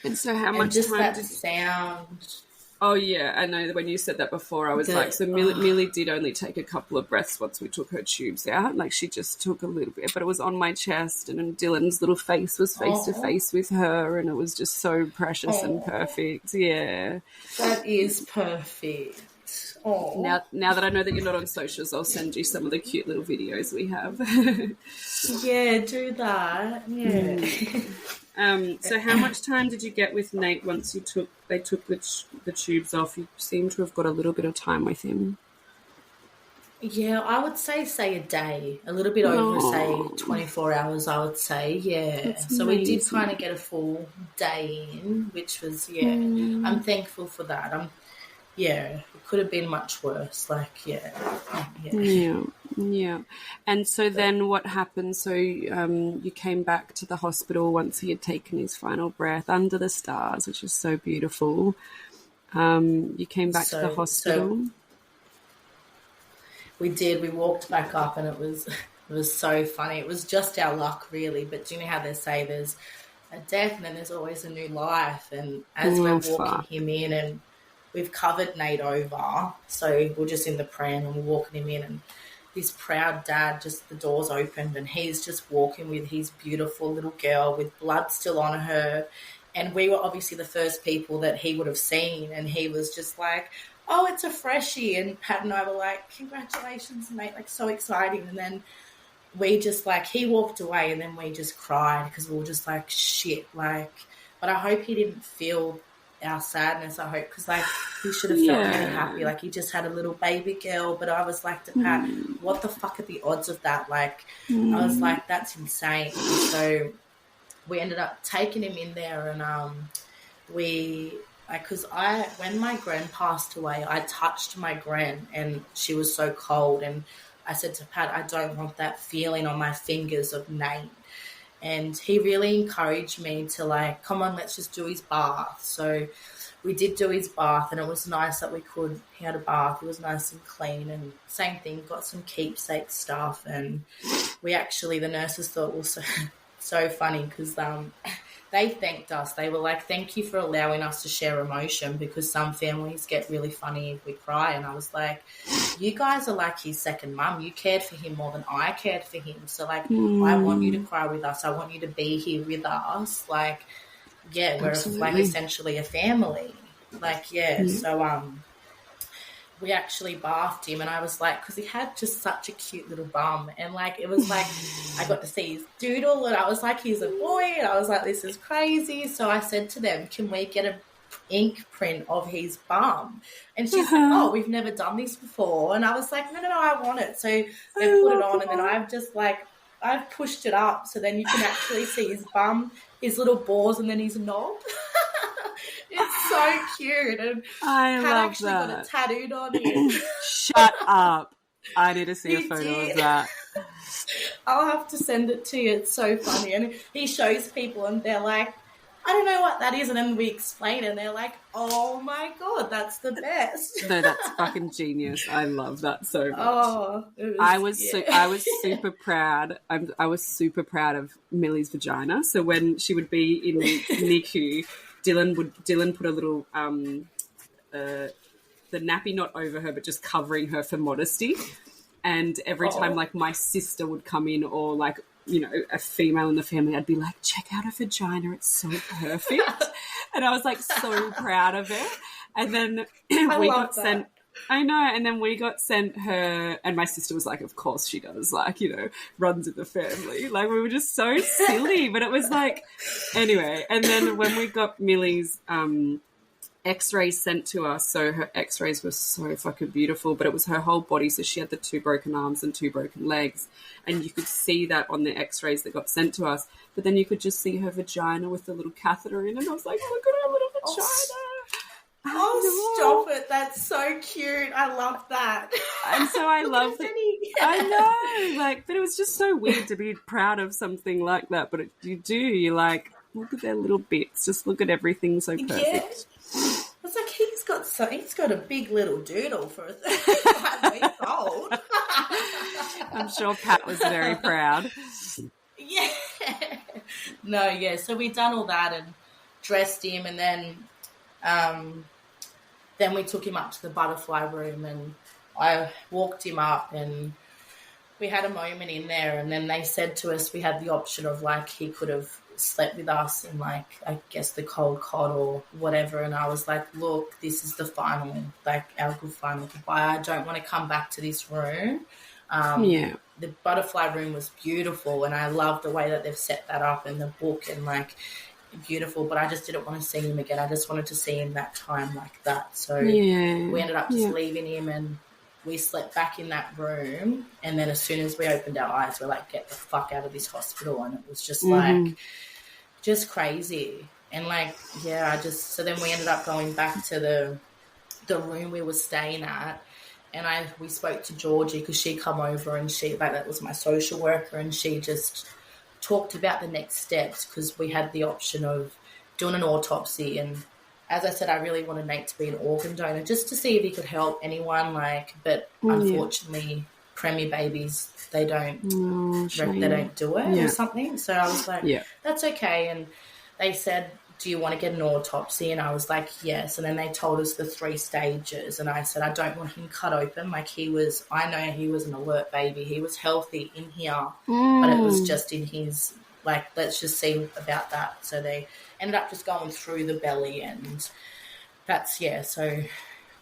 And so how much just time that sound. Oh yeah, I know. When you said that before, I was like, so Millie did only take a couple of breaths once we took her tubes out. Like, she just took a little bit, but it was on my chest, and Dylan's little face was face to face with her, and it was just so precious and perfect. Yeah, that is perfect. Oh. Now that I know that you're not on socials, I'll send you some of the cute little videos we have. Yeah, do that. Yeah. So how much time did you get with Nate once they took the tubes off? You seem to have got a little bit of time with him. Yeah, I would say a day, a little bit over, say 24 hours. I would say, yeah. So we did kind of get a full day in, which was I'm thankful for that. It could have been much worse. Like, yeah. And so then what happened? So you came back to the hospital once he had taken his final breath under the stars, which is so beautiful. You came back to the hospital. So we did. We walked back up, and it was so funny. It was just our luck, really. But do you know how they say there's a death and then there's always a new life? And as we're walking him in, and we've covered Nate over, so we're just in the pram and we're walking him in, and this proud dad, just the doors opened, and he's just walking with his beautiful little girl with blood still on her. And we were obviously the first people that he would have seen, and he was just like, oh, it's a freshie. And Pat and I were like, congratulations, mate, like, so exciting. And then we just, like, he walked away, and then we just cried because we were just like, shit, like, but I hope he didn't feel our sadness, I hope, because like he should have felt really happy, like he just had a little baby girl. But I was like to Pat, what the fuck are the odds of that? Like, I was like, that's insane. So we ended up taking him in there, and when my gran passed away, I touched my gran, and she was so cold, and I said to Pat, I don't want that feeling on my fingers of Nate. And he really encouraged me to, like, come on, let's just do his bath. So we did do his bath, and it was nice that he had a bath. It was nice and clean, and same thing, got some keepsake stuff. And the nurses thought it was so funny because they thanked us. They were like, thank you for allowing us to share emotion, because some families get really funny if we cry. And I was like, you guys are like his second mum. You cared for him more than I cared for him. So, like, I want you to cry with us. I want you to be here with us. Like, yeah, we're like essentially a family. Like, yeah. So we actually bathed him, and I was like, because he had just such a cute little bum, and like it was like I got to see his doodle, and I was like, he's a boy, and I was like, this is crazy. So I said to them, can we get a ink print of his bum? And she's like, oh, we've never done this before. And I was like, no, I want it. So they put it on, and then I've pushed it up so then you can actually see his bum, his little balls, and then his knob. It's so cute. And I love actually that. got it tattooed on him. Shut up. I need to see a photo of that. I'll have to send it to you. It's so funny. And he shows people, and they're like, I don't know what that is. And then we explain it, and they're like, oh my God, that's the best. No, that's fucking genius. I love that so much. Oh, I was super proud. I was super proud of Millie's vagina. So when she would be in NICU, Dylan put a little the nappy not over her, but just covering her for modesty. And every time, like, my sister would come in, or, like, you know, a female in the family, I'd be like, check out her vagina, it's so perfect. And I was, like, so proud of it. And then we got sent, I know, and then we got sent her, and my sister was like, of course she does, like, you know, runs in the family. Like, we were just so silly, but it was like, anyway. And then when we got Millie's x-rays sent to us, so her x-rays were so fucking beautiful, but it was her whole body, so she had the 2 broken arms and 2 broken legs, and you could see that on the x-rays that got sent to us, but then you could just see her vagina with the little catheter in, and I was like, look at her little vagina. Stop it, that's so cute. I love that. And so I love it. I know, like, but it was just so weird to be proud of something like that, but you're like, look at their little bits, just look at everything so perfect. Yeah. It's like he's got a big little doodle for a 35-week-old. I'm sure Pat was very proud. Yeah. No, yeah. So we done all that and dressed him, and then we took him up to the butterfly room, and I walked him up, and we had a moment in there, and then they said to us we had the option of, like, he could have slept with us in, like, I guess the cold cot or whatever, and I was like, look, this is the final, like, our good final goodbye. I don't want to come back to this room. The butterfly room was beautiful, and I love the way that they've set that up in the book, and, like, beautiful, but I just didn't want to see him again. I just wanted to see him that time like that. So we ended up just leaving him, and we slept back in that room, and then as soon as we opened our eyes, we're like, get the fuck out of this hospital. And it was just like, just crazy. And like, so then we ended up going back to the room we were staying at, and we spoke to Georgie, because she come over, and that was my social worker, and she just talked about the next steps, because we had the option of doing an autopsy. And as I said, I really wanted Nate to be an organ donor, just to see if he could help anyone, like, but unfortunately, preemie babies, they don't do it or something. So I was like, that's okay. And they said, do you want to get an autopsy? And I was like, yes. And then they told us the 3 stages, and I said, I don't want him cut open. Like, I know he was an alert baby. He was healthy in here, but it was just in his, like, let's just see about that. So they ended up just going through the belly, and that's, so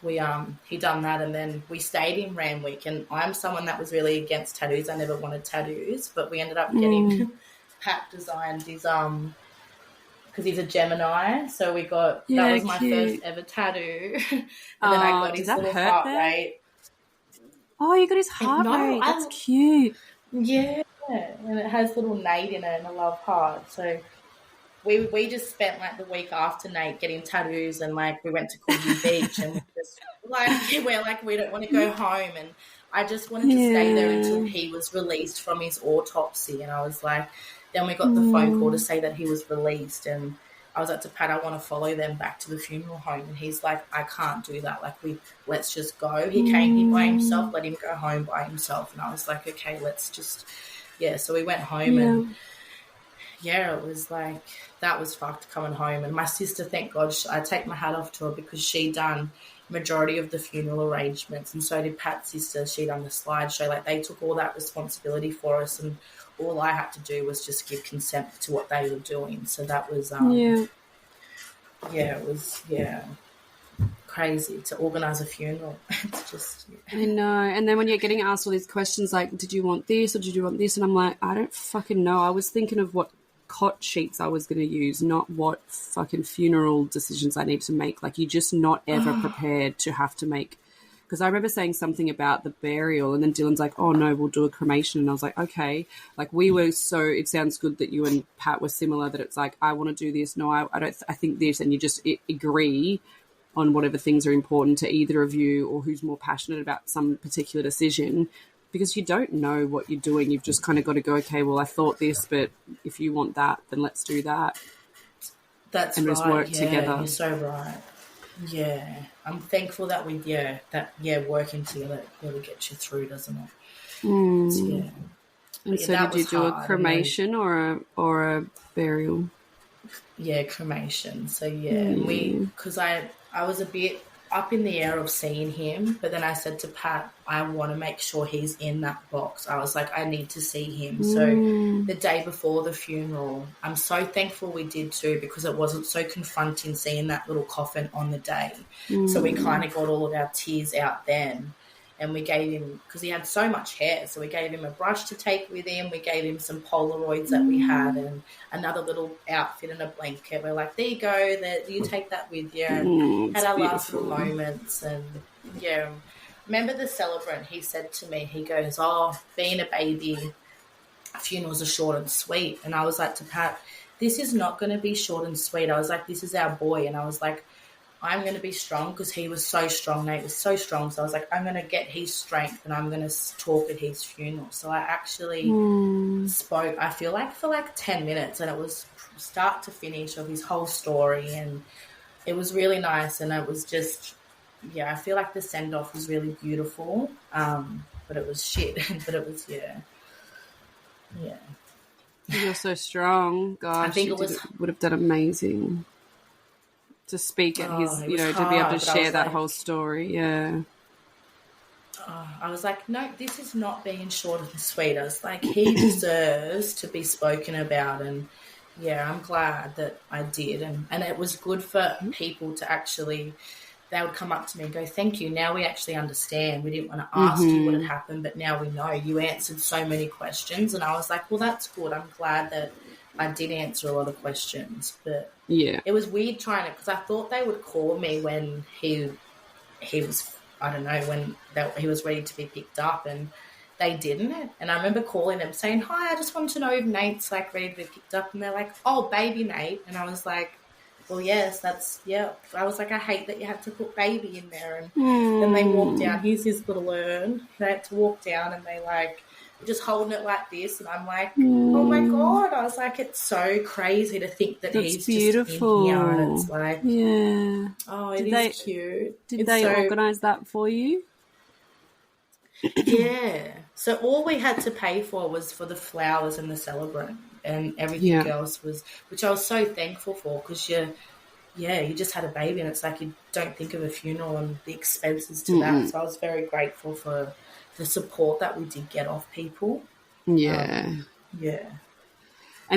we, he done that, and then we stayed in Randwick, and I'm someone that was really against tattoos. I never wanted tattoos, but we ended up getting, Pat designed his, because he's a Gemini, so we got, that was my first ever tattoo, and then I got his little heart rate. Oh, you got his heart rate, that's cute. Yeah, and it has little Nate in it and a love heart, so we just spent, like, the week after Nate getting tattoos, and, like, we went to Coogee Beach, and just, like, we're like, we don't want to go home, and I just wanted to stay there until he was released from his autopsy, and I was like, then we got the phone call to say that he was released, and I was like to Pat, I want to follow them back to the funeral home, and he's like, I can't do that, like, let's just go. He came here by himself, let him go home by himself, and I was like, okay, let's just, so we went home, and it was like, that was fucked coming home. And my sister, thank God, I take my hat off to her, because she done majority of the funeral arrangements, and so did Pat's sister. She done the slideshow, like, they took all that responsibility for us, and all I had to do was just give consent to what they were doing. So that was, it was, crazy to organise a funeral. It's just, I know. And then when you're getting asked all these questions, like, did you want this or did you want this? And I'm like, I don't fucking know. I was thinking of what cot sheets I was going to use, not what fucking funeral decisions I need to make. Like, you're just not ever prepared to have to make. Because I remember saying something about the burial, and then Dylan's like, oh, no, we'll do a cremation. And I was like, okay. Like, we were it sounds good that you and Pat were similar, that it's like, I want to do this. No, I don't, I think this. And you just agree on whatever things are important to either of you, or who's more passionate about some particular decision, because you don't know what you're doing. You've just kind of got to go, okay, well, I thought this, but if you want that, then let's do that. That's and right. Just work together. You're so right. Yeah, I'm thankful that working together really gets you through, doesn't it? And so did you do a cremation or a burial? cremation. So and because I was a bit up in the air of seeing him, but then I said to Pat, I want to make sure he's in that box. I was like, I need to see him. So the day before the funeral, I'm so thankful we did too, because it wasn't so confronting seeing that little coffin on the day. So we kind of got all of our tears out then. And we gave him, because he had so much hair, so we gave him a brush to take with him. We gave him some Polaroids that we had and another little outfit and a blanket. We're like, there you go, you take that with you. And had our last little moments. And, remember the celebrant, he said to me, he goes, being a baby, funerals are short and sweet. And I was like to Pat, this is not going to be short and sweet. I was like, this is our boy. And I was like, I'm going to be strong, because he was so strong. Nate was so strong. So I was like, I'm going to get his strength and I'm going to talk at his funeral. So I actually spoke, I feel like, for like 10 minutes, and it was start to finish of his whole story. And it was really nice. And it was just, I feel like the send-off was really beautiful. But it was shit. But it was, Yeah. You're so strong. Gosh, I think would have done amazing. To speak at his, to be able to share that whole story, I was like, no, this is not being short and sweet. I was like, he deserves to be spoken about, and I'm glad that I did, and it was good for people to actually. They would come up to me and go, thank you. Now we actually understand. We didn't want to ask you what had happened, but now we know. You answered so many questions, and I was like, well, that's good. I'm glad that I did answer a lot of questions, but it was weird trying to, because I thought they would call me when he was, I don't know, when he was ready to be picked up, and they didn't. And I remember calling them saying, hi, I just want to know if Nate's like ready to be picked up. And they're like, oh, baby Nate. And I was like, well, yes, I was like, I hate that you have to put baby in there. And then they walked down. Here's his little urn. They had to walk down, and they just holding it like this, and I'm like, oh my God. I was like, it's so crazy to think that he's beautiful. Just in here, and it's like, it is cute. Did they organise that for you? So all we had to pay for was for the flowers and the celebrant, and everything else was, which I was so thankful for, because you just had a baby, and it's like you don't think of a funeral and the expenses to that. So I was very grateful for the support that we did get off people. And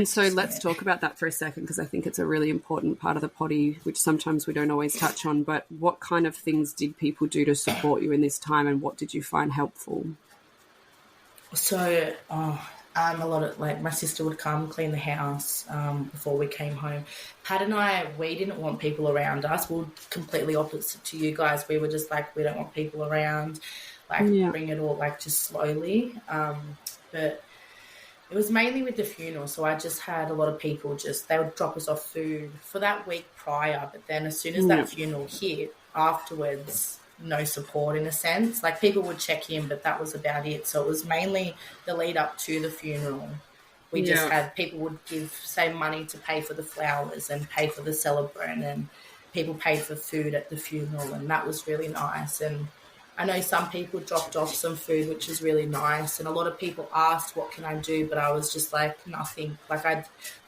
so let's talk about that for a second, because I think it's a really important part of the potty, which sometimes we don't always touch on. But what kind of things did people do to support you in this time, and what did you find helpful? So a lot of, like, my sister would come clean the house before we came home. Pat and I, we didn't want people around us. We were completely opposite to you guys. We were just like, we don't want people around. Bring it all, just slowly. But it was mainly with the funeral. So I just had a lot of people they would drop us off food for that week prior. But then as soon as that funeral hit, afterwards, no support in a sense. Like, people would check in, but that was about it. So it was mainly the lead up to the funeral. We just had people would say money to pay for the flowers and pay for the celebrant, and people paid for food at the funeral, and that was really nice. And I know some people dropped off some food, which is really nice. And a lot of people asked, what can I do? But I was just like, nothing.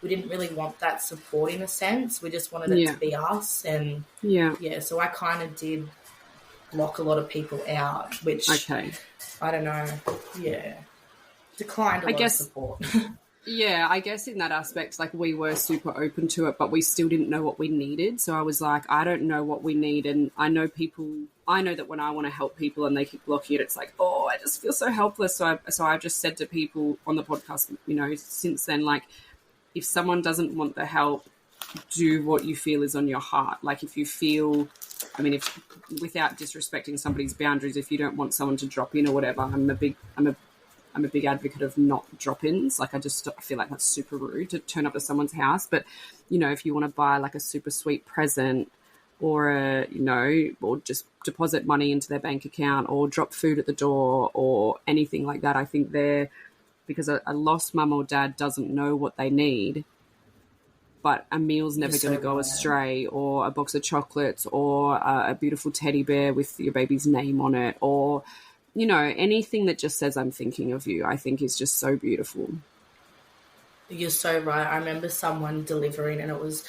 We didn't really want that support in a sense. We just wanted it to be us. And so I kind of did block a lot of people out, which I don't know. Declined a lot of support. I guess in that aspect, we were super open to it, but we still didn't know what we needed. So I was like, I don't know what we need. And I know that when I want to help people and they keep blocking it, it's like, oh, I just feel so helpless. So I've just said to people on the podcast, since then, if someone doesn't want the help, do what you feel is on your heart. If you feel, without disrespecting somebody's boundaries, if you don't want someone to drop in or whatever, I'm a big advocate of not drop-ins. I feel like that's super rude to turn up to someone's house. But, if you want to buy a super sweet present, or or just deposit money into their bank account, or drop food at the door, or anything like that, I think because a lost mum or dad doesn't know what they need, but a meal's never going to go astray, or a box of chocolates, or a beautiful teddy bear with your baby's name on it, or anything that just says I'm thinking of you, I think is just so beautiful. You're so right. I remember someone delivering, and it was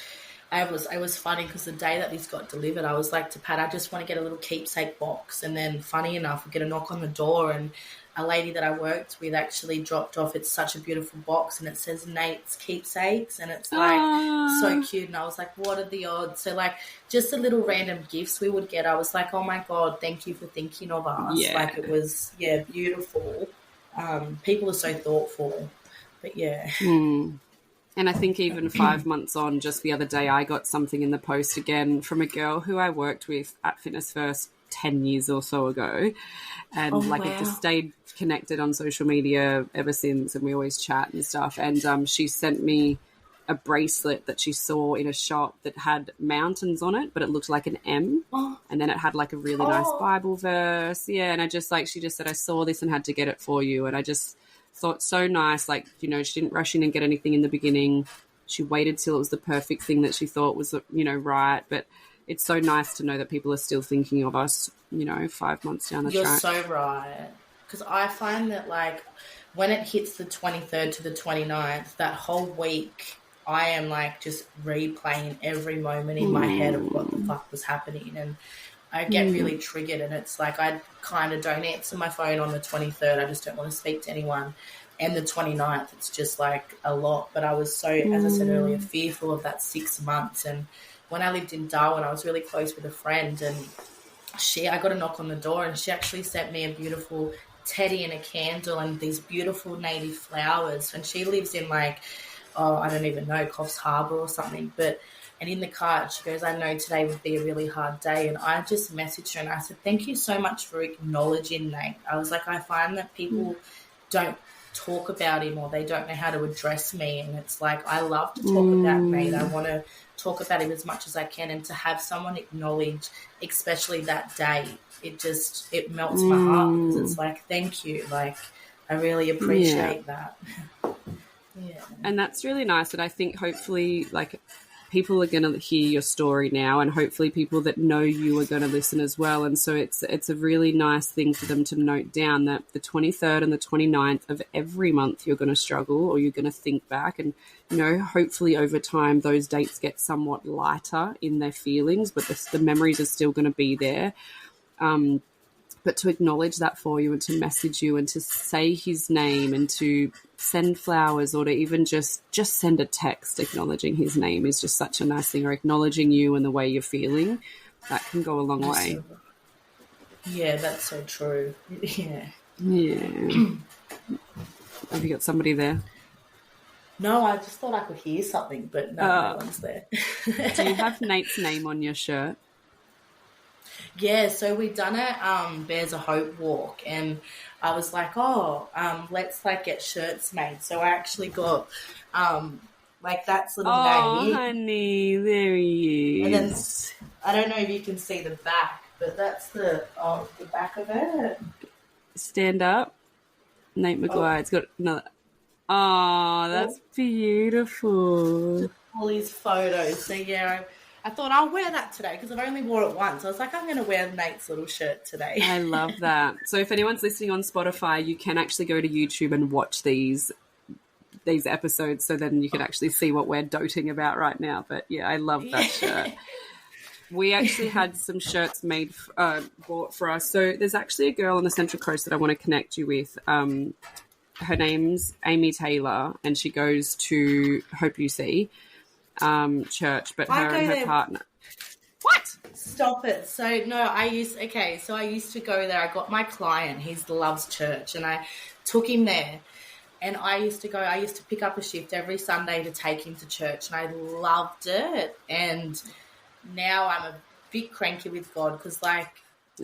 funny because the day that this got delivered, I was like to Pat, I just want to get a little keepsake box. And then, funny enough, we get a knock on the door, and a lady that I worked with actually dropped off. It's such a beautiful box, and it says Nate's keepsakes, and it's like so cute. And I was like, what are the odds? So like, just the little random gifts we would get. I was like, oh my God, thank you for thinking of us. Yeah. Like, it was beautiful. People are so thoughtful, but yeah. And I think even 5 months on, just the other day, I got something in the post again from a girl who I worked with at Fitness First 10 years or so ago. And I've just stayed connected on social media ever since, and we always chat and stuff. And she sent me a bracelet that she saw in a shop that had mountains on it, but it looked like an M. And then it had like a really nice Bible verse. Yeah. And she just said, I saw this and had to get it for you. And I just thought, so nice. Like, you know, she didn't rush in and get anything in the beginning. She waited till it was the perfect thing that she thought was, you know, right. But it's so nice to know that people are still thinking of us, you know, 5 months down the track. You're so right. Because I find that, like, when it hits the 23rd to the 29th, that whole week, I am, like, just replaying every moment in my head of what the fuck was happening. And I get really triggered, and it's like I kind of don't answer my phone on the 23rd. I just don't want to speak to anyone. And the 29th, it's just, like, a lot. But I was so, as I said earlier, fearful of that 6 months. And when I lived in Darwin, I was really close with a friend, and I got a knock on the door, and she actually sent me a beautiful teddy and a candle and these beautiful native flowers. And she lives in, like, I don't even know, Coffs Harbour or something. And in the car, she goes, I know today would be a really hard day. And I just messaged her and I said, thank you so much for acknowledging Nate. I was like, I find that people don't talk about him, or they don't know how to address me. And it's like, I love to talk about Nate. I want to talk about him as much as I can. And to have someone acknowledge, especially that day, it melts my heart, because it's like, thank you. Like, I really appreciate that. Yeah. And that's really nice. And I think hopefully, like, people are going to hear your story now, and hopefully people that know you are going to listen as well. And so it's a really nice thing for them to note down that the 23rd and the 29th of every month you're going to struggle, or you're going to think back. And, you know, hopefully over time those dates get somewhat lighter in their feelings, but the memories are still going to be there. But to acknowledge that for you, and to message you, and to say his name, and to send flowers, or to even just send a text acknowledging his name is just such a nice thing, or acknowledging you and the way you're feeling. That can go a long way. Yeah, that's so true. Yeah. Have you got somebody there? No, I just thought I could hear something, but no one's there. Do you have Nate's name on your shirt? Yeah, so we done a Bears of Hope walk, and I was like, let's like get shirts made. So I actually got like that's little Nate. Oh, honey, there he is. And then I don't know if you can see the back, but that's the back of it. Stand up, Nate McGuire. It's got another. Oh, that's beautiful. All his photos. So yeah. I thought I'll wear that today because I've only wore it once. I was like, I'm going to wear Nate's little shirt today. I love that. So if anyone's listening on Spotify, you can actually go to YouTube and watch these episodes, so then you can actually see what we're doting about right now. But yeah, I love that shirt. We actually had some shirts made, bought for us. So there's actually a girl on the Central Coast that I want to connect you with. Her name's Amy Taylor, and she goes to Hope You See church, but her and her partner. What? Stop it. So no, I used to go there. I got my client, he loves church, and I took him there, and I used to pick up a shift every Sunday to take him to church, and I loved it. And now I'm a bit cranky with God, because like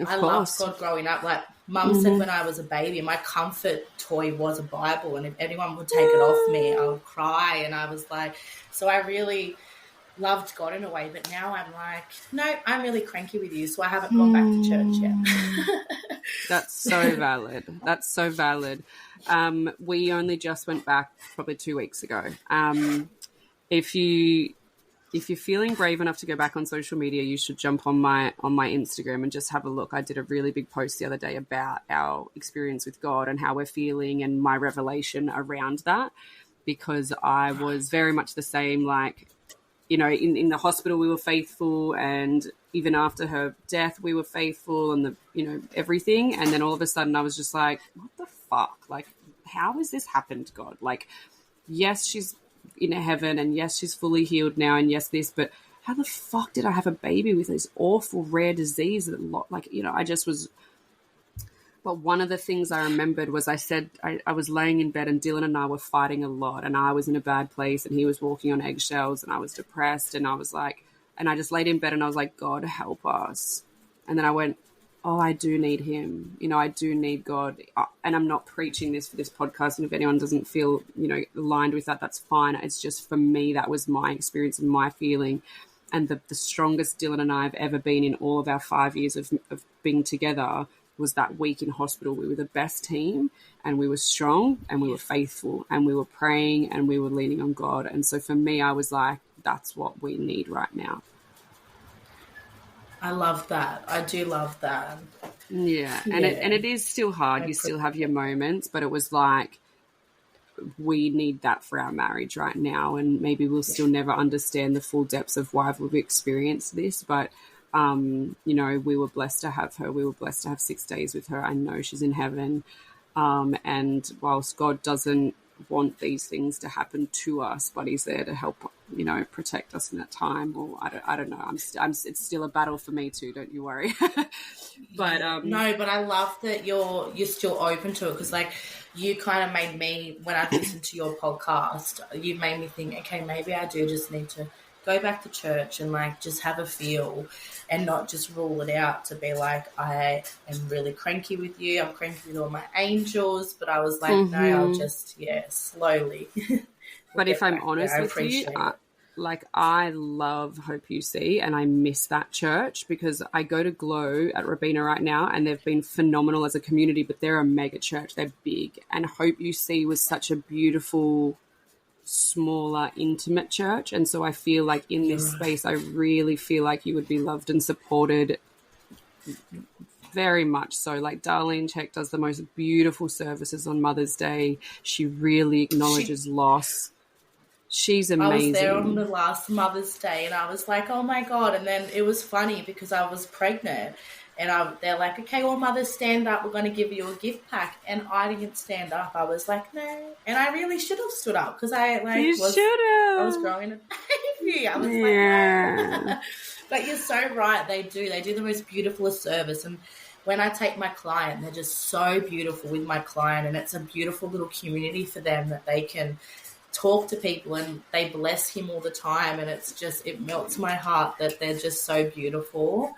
I loved God growing up. Like Mum said, when I was a baby, my comfort toy was a Bible, and if anyone would take it off me, I would cry. And I was like, so I really loved God in a way. But now I'm like, no, I'm really cranky with you, so I haven't gone back to church yet. That's so valid. That's so valid. We only just went back probably 2 weeks ago. If you're feeling brave enough to go back on social media, you should jump on my Instagram and just have a look. I did a really big post the other day about our experience with God and how we're feeling and my revelation around that. because I was very much the same. Like, you know, in the hospital we were faithful, and even after her death we were faithful, and everything. And then all of a sudden I was just like, what the fuck? Like, how has this happened, God? Like, yes, she's in heaven, and yes, she's fully healed now, and yes, this, but how the fuck did I have a baby with this awful rare disease that, like, I just was. But one of the things I remembered was I was laying in bed, and Dylan and I were fighting a lot, and I was in a bad place, and he was walking on eggshells, and I was depressed, and I was like, and I just laid in bed and I was like, God, help us. And then I went, oh, I do need him. I do need God. And I'm not preaching this for this podcast. And if anyone doesn't feel, aligned with that, that's fine. It's just, for me, that was my experience and my feeling. And the strongest Dylan and I have ever been in all of our 5 years of being together was that week in hospital. We were the best team, and we were strong, and we were faithful, and we were praying, and we were leaning on God. And so for me, I was like, that's what we need right now. I love that. I do love that. Yeah. And it is still hard. You still have your moments, but it was like, we need that for our marriage right now. And maybe we'll still never understand the full depths of why we've experienced this, but we were blessed to have her. We were blessed to have 6 days with her. I know she's in heaven. And whilst God doesn't want these things to happen to us, but he's there to help, protect us in that time. Or I don't know. It's still a battle for me too. Don't you worry. But no, but I love that you're still open to it, because like you kind of made me, when I listened to your podcast, you made me think, okay, maybe I do just need to go back to church and like just have a feel, and not just rule it out to be like, I am really cranky with you. I'm cranky with all my angels. But I was like, no, I'll just, slowly. But if I'm honest with you, I love Hope UC, and I miss that church, because I go to Glow at Rabina right now, and they've been phenomenal as a community, but they're a mega church. They're big. And Hope UC was such a beautiful, smaller, intimate church. And so I feel like in this space, I really feel like you would be loved and supported very much so. Like, Darlene Check does the most beautiful services on Mother's Day. She really acknowledges loss. She's amazing. I was there on the last Mother's Day, and I was like, oh my God. And then it was funny because I was pregnant, and they're like, okay, well, mothers, stand up. We're going to give you a gift pack. And I didn't stand up. I was like, no. And I really should have stood up, because I was growing a baby. I was like, no. But you're so right. They do the most beautiful service. And when I take my client, they're just so beautiful with my client. And it's a beautiful little community for them that they can talk to people, and they bless him all the time. And it's just, it melts my heart that they're just so beautiful.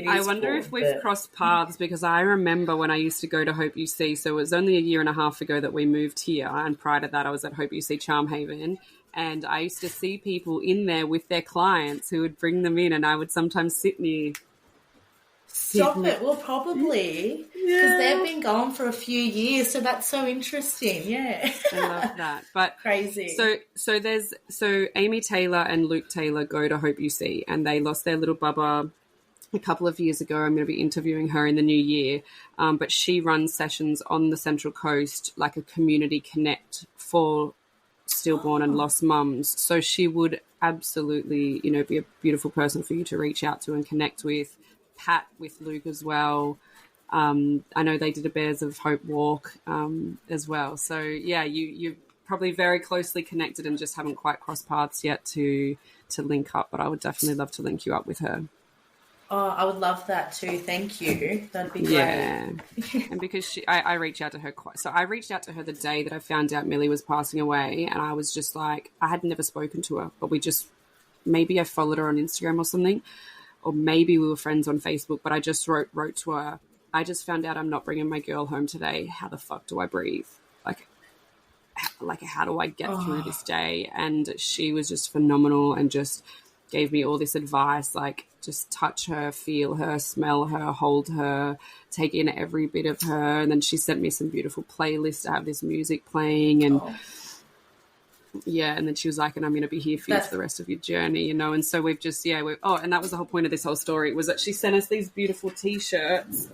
I wonder if we've crossed paths, because I remember when I used to go to Hope UC, so it was only a year and a half ago that we moved here, and prior to that I was at Hope UC Charmhaven, and I used to see people in there with their clients who would bring them in, and I would sometimes sit near. Stop it. Well, probably, because they've been gone for a few years, so that's so interesting. Yeah, I love that. But crazy. So Amy Taylor and Luke Taylor go to Hope UC, and they lost their little bubba a couple of years ago. I'm going to be interviewing her in the new year, but she runs sessions on the Central Coast, like a community connect for stillborn and lost mums. So she would absolutely, be a beautiful person for you to reach out to and connect with. Pat with Luke as well. I know they did a Bears of Hope walk as well. So yeah, you're probably very closely connected and just haven't quite crossed paths yet to link up. But I would definitely love to link you up with her. Oh, I would love that too. Thank you. That'd be great. Yeah. And because I reached out to her I reached out to her the day that I found out Millie was passing away, and I was just like, I had never spoken to her, but maybe I followed her on Instagram or something, or maybe we were friends on Facebook, but I just wrote to her, I just found out I'm not bringing my girl home today. How the fuck do I breathe? Like how do I get through this day? And she was just phenomenal and just gave me all this advice, like just touch her, feel her, smell her, hold her, take in every bit of her. And then she sent me some beautiful playlists to have this music playing. And yeah, and then she was like, and I'm going to be here for you for the rest of your journey, And so we've just, and that was the whole point of this whole story, was that she sent us these beautiful T-shirts.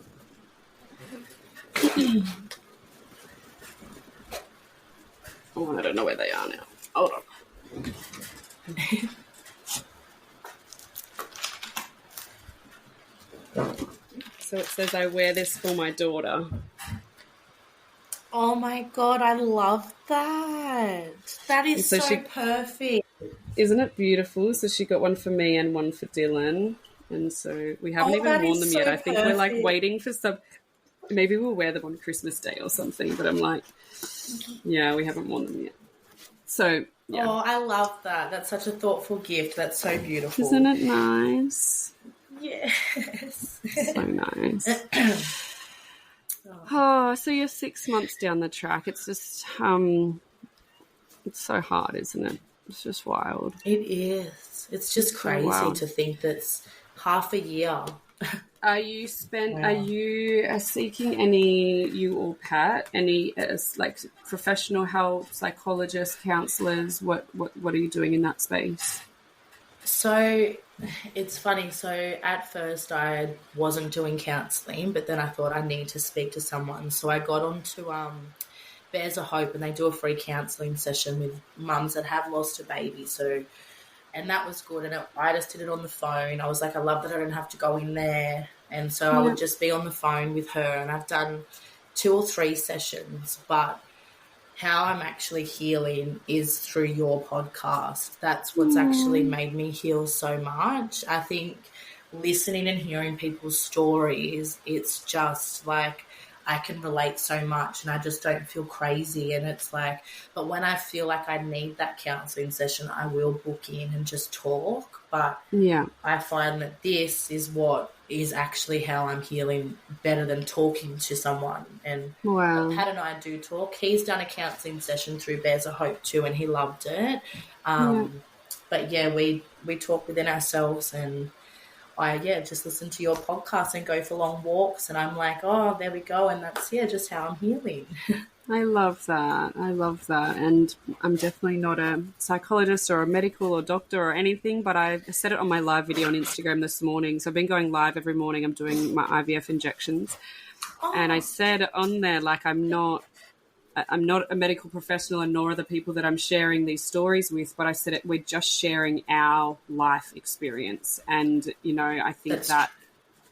Oh, I don't know where they are now. Hold on. So it says I wear this for my daughter. Oh my God, I love that. That is So so perfect. Isn't it beautiful? So she got one for me and one for Dylan. And so we haven't Oh, even that worn is them so yet. I think we're like perfect. waiting for some. Maybe we'll wear them on Christmas Day or something. But I'm like, yeah, we haven't worn them yet. So, yeah. Oh, I love that. That's such a thoughtful gift. That's so beautiful. Isn't it nice? Yes. So nice. Oh, so you're 6 months down the track. It's just, it's so hard, isn't it? It's just wild. It is. It's just crazy to think that's half a year. Are you seeking any, you or Pat, any like professional help, psychologists, counselors? What are you doing in that space? So it's funny. So at first I wasn't doing counselling, but then I thought I need to speak to someone. So I got onto Bears of Hope, and they do a free counselling session with mums that have lost a baby. And that was good. And I just did it on the phone. I was like, I love that I don't have to go in there. And so I would just be on the phone with her. And I've done 2 or 3 sessions. But how I'm actually healing is through your podcast. That's what's actually made me heal so much. I think listening and hearing people's stories, it's just like, I can relate so much and I just don't feel crazy. And it's like, but when I feel like I need that counselling session, I will book in and just talk. But I find that this is what is actually how I'm healing better than talking to someone. And Pat and I do talk. He's done a counselling session through Bears of Hope too, and he loved it. But yeah, we talk within ourselves, and I just listen to your podcast and go for long walks, and I'm like, oh, there we go, and that's just how I'm healing. I love that. And I'm definitely not a psychologist or a medical or doctor or anything, but I said it on my live video on Instagram this morning. So I've been going live every morning. I'm doing my IVF injections. And I said on there, like, I'm not a medical professional, and nor are the people that I'm sharing these stories with, but I said we're just sharing our life experience. And, I think that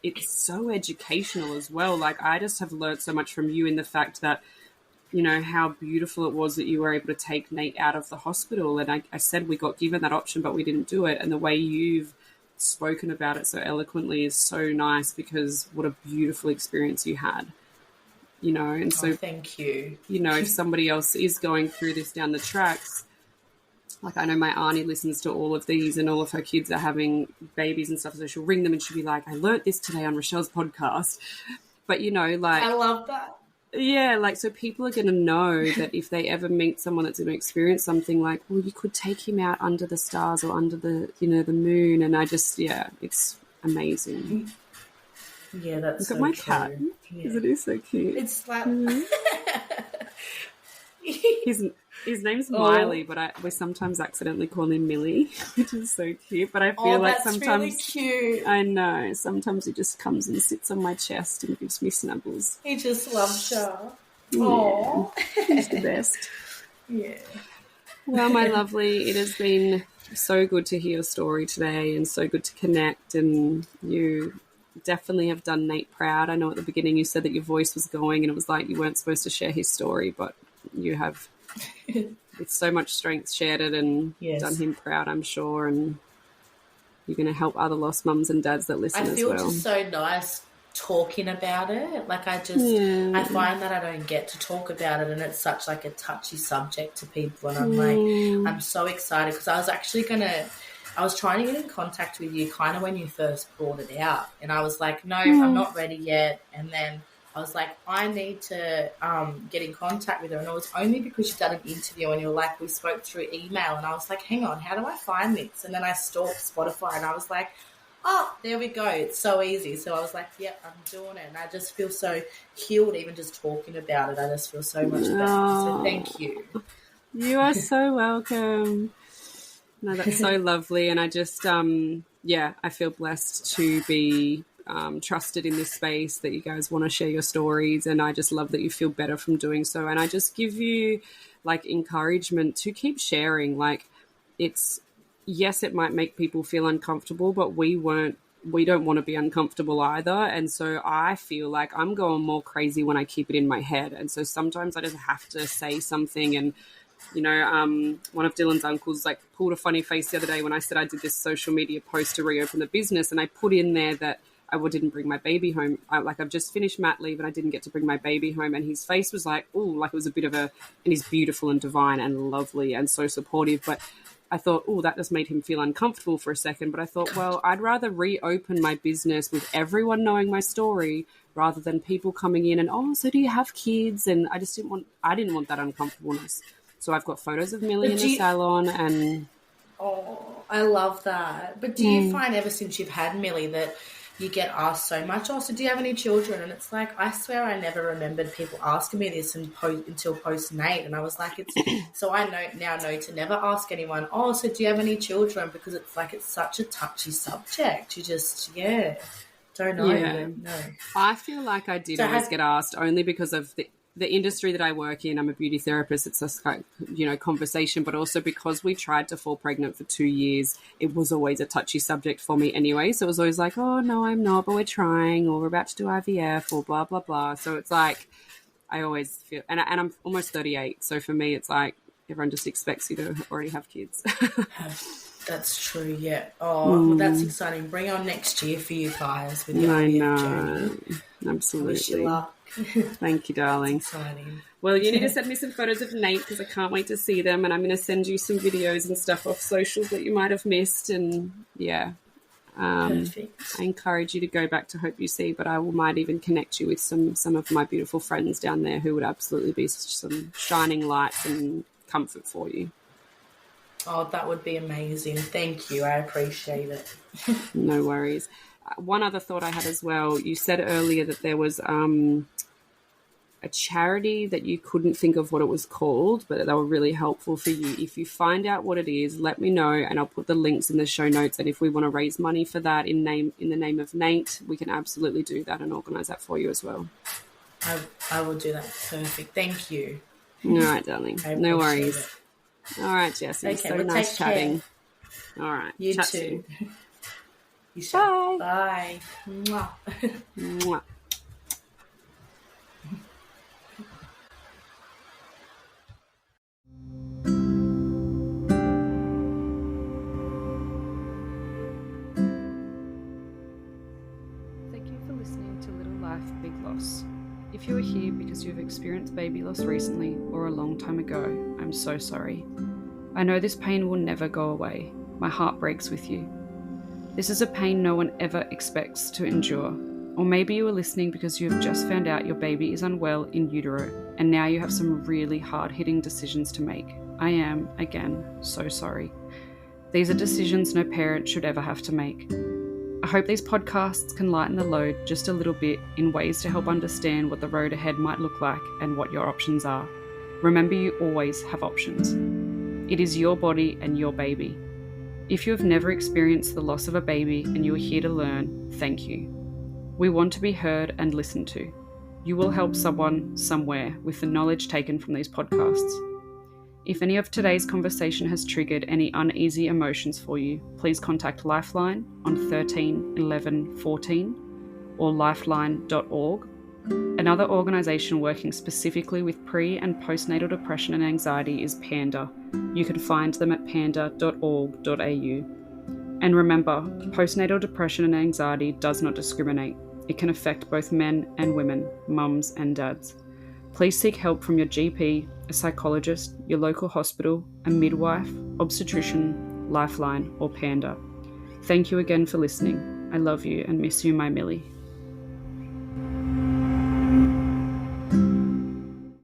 it's so educational as well. Like, I just have learned so much from you in the fact that, how beautiful it was that you were able to take Nate out of the hospital. And I said we got given that option, but we didn't do it. And the way you've spoken about it so eloquently is so nice, because what a beautiful experience you had. And so thank you. If somebody else is going through this down the tracks, like, I know my auntie listens to all of these, and all of her kids are having babies and stuff, so she'll ring them and she'll be like, I learnt this today on Rochelle's podcast. But like, I love that. Yeah, like, so people are going to know that if they ever meet someone that's going to experience something, like, well, you could take him out under the stars or under the the moon. And I just, it's amazing. Yeah, that's Look at my cat. Yeah. Isn't he so cute? It's like... His name's Miley, but we sometimes accidentally call him Millie, which is so cute. But I feel like sometimes... really cute. I know. Sometimes he just comes and sits on my chest and gives me snuggles. He just loves her. Yeah, he's the best. Yeah. Well, my lovely, it has been so good to hear your story today, and so good to connect, and you definitely have done Nate proud. I know at the beginning you said that your voice was going and it was like you weren't supposed to share his story, but you have with so much strength shared it and done him proud, I'm sure, and you're going to help other lost mums and dads that listen as well. I feel just so nice talking about it. Like, I find that I don't get to talk about it, and it's such like a touchy subject to people, and I'm like, I'm so excited, because I was trying to get in contact with you kind of when you first brought it out, and I was like, no, I'm not ready yet. And then I was like, I need to get in contact with her. And it was only because you'd done an interview and you were like, we spoke through email. And I was like, hang on, how do I find this? And then I stalked Spotify, and I was like, oh, there we go. It's so easy. So I was like, yep, I'm doing it. And I just feel so healed even just talking about it. I just feel so much better. So thank you. You are so welcome. No, that's so lovely. And I just, I feel blessed to be trusted in this space, that you guys want to share your stories, and I just love that you feel better from doing so. And I just give you like encouragement to keep sharing. Like, it's, yes, it might make people feel uncomfortable, but we don't want to be uncomfortable either. And so I feel like I'm going more crazy when I keep it in my head. And so sometimes I just have to say something. And, you know, one of Dylan's uncles like pulled a funny face the other day when I said I did this social media post to reopen the business. And I put in there that I didn't bring my baby home. I've just finished mat leave and I didn't get to bring my baby home. And his face was like, oh, like it was a bit of and he's beautiful and divine and lovely and so supportive. But I thought, oh, that just made him feel uncomfortable for a second. But I thought, well, I'd rather reopen my business with everyone knowing my story rather than people coming in and, oh, so do you have kids? And I didn't want that uncomfortableness. So I've got photos of Millie in the salon and... Oh, I love that. But do you find ever since you've had Millie that you get asked so much, oh, so do you have any children? And it's like, I swear I never remembered people asking me this until post-Nate. And I was like, so I now know to never ask anyone, oh, so do you have any children? Because it's like, it's such a touchy subject. You just, don't know. Yeah. No. I feel like I did always get asked only because of the industry that I work in. I'm a beauty therapist. It's a conversation, but also because we tried to fall pregnant for 2 years, it was always a touchy subject for me anyway. So it was always like, oh, no, I'm not, but we're trying, or we're about to do IVF, or blah, blah, blah. So it's like, I always feel, and I'm almost 38. So for me, it's like everyone just expects you to already have kids. That's true, yeah. Oh, well, that's exciting. Bring on next year for you guys with your IVF journey. Absolutely. Wish you luck. Thank you, darling. Exciting. Well, you need to send me some photos of Nate because I can't wait to see them, and I'm going to send you some videos and stuff off socials that you might have missed. And Perfect. I encourage you to go back to Hope You See, but I might even connect you with some of my beautiful friends down there who would absolutely be some shining lights and comfort for you. Oh, that would be amazing. Thank you. I appreciate it. No worries. One other thought I had as well, you said earlier that there was a charity that you couldn't think of what it was called, but they were really helpful for you. If you find out what it is, let me know and I'll put the links in the show notes. And if we want to raise money for that in the name of Nate, we can absolutely do that and organise that for you as well. I will do that. Perfect. Thank you. All right, darling. No worries. All right, Jessie. Okay, so nice chatting. Care. All right. You Chat too. Soon. Bye. Bye. Mwah. Mwah. Thank you for listening to Little Life, Big Loss. If you are here because you have experienced baby loss recently or a long time ago, I'm so sorry. I know this pain will never go away. My heart breaks with you. This is a pain no one ever expects to endure. Or maybe you are listening because you have just found out your baby is unwell in utero and now you have some really hard-hitting decisions to make. I am, again, so sorry. These are decisions no parent should ever have to make. I hope these podcasts can lighten the load just a little bit in ways to help understand what the road ahead might look like and what your options are. Remember, you always have options. It is your body and your baby. If you have never experienced the loss of a baby and you are here to learn, thank you. We want to be heard and listened to. You will help someone somewhere with the knowledge taken from these podcasts. If any of today's conversation has triggered any uneasy emotions for you, please contact Lifeline on 13 11 14 or lifeline.org. Another organisation working specifically with pre- and postnatal depression and anxiety is Panda. You can find them at panda.org.au. And remember, postnatal depression and anxiety does not discriminate. It can affect both men and women, mums and dads. Please seek help from your GP, a psychologist, your local hospital, a midwife, obstetrician, Lifeline, or Panda. Thank you again for listening. I love you and miss you, my Millie.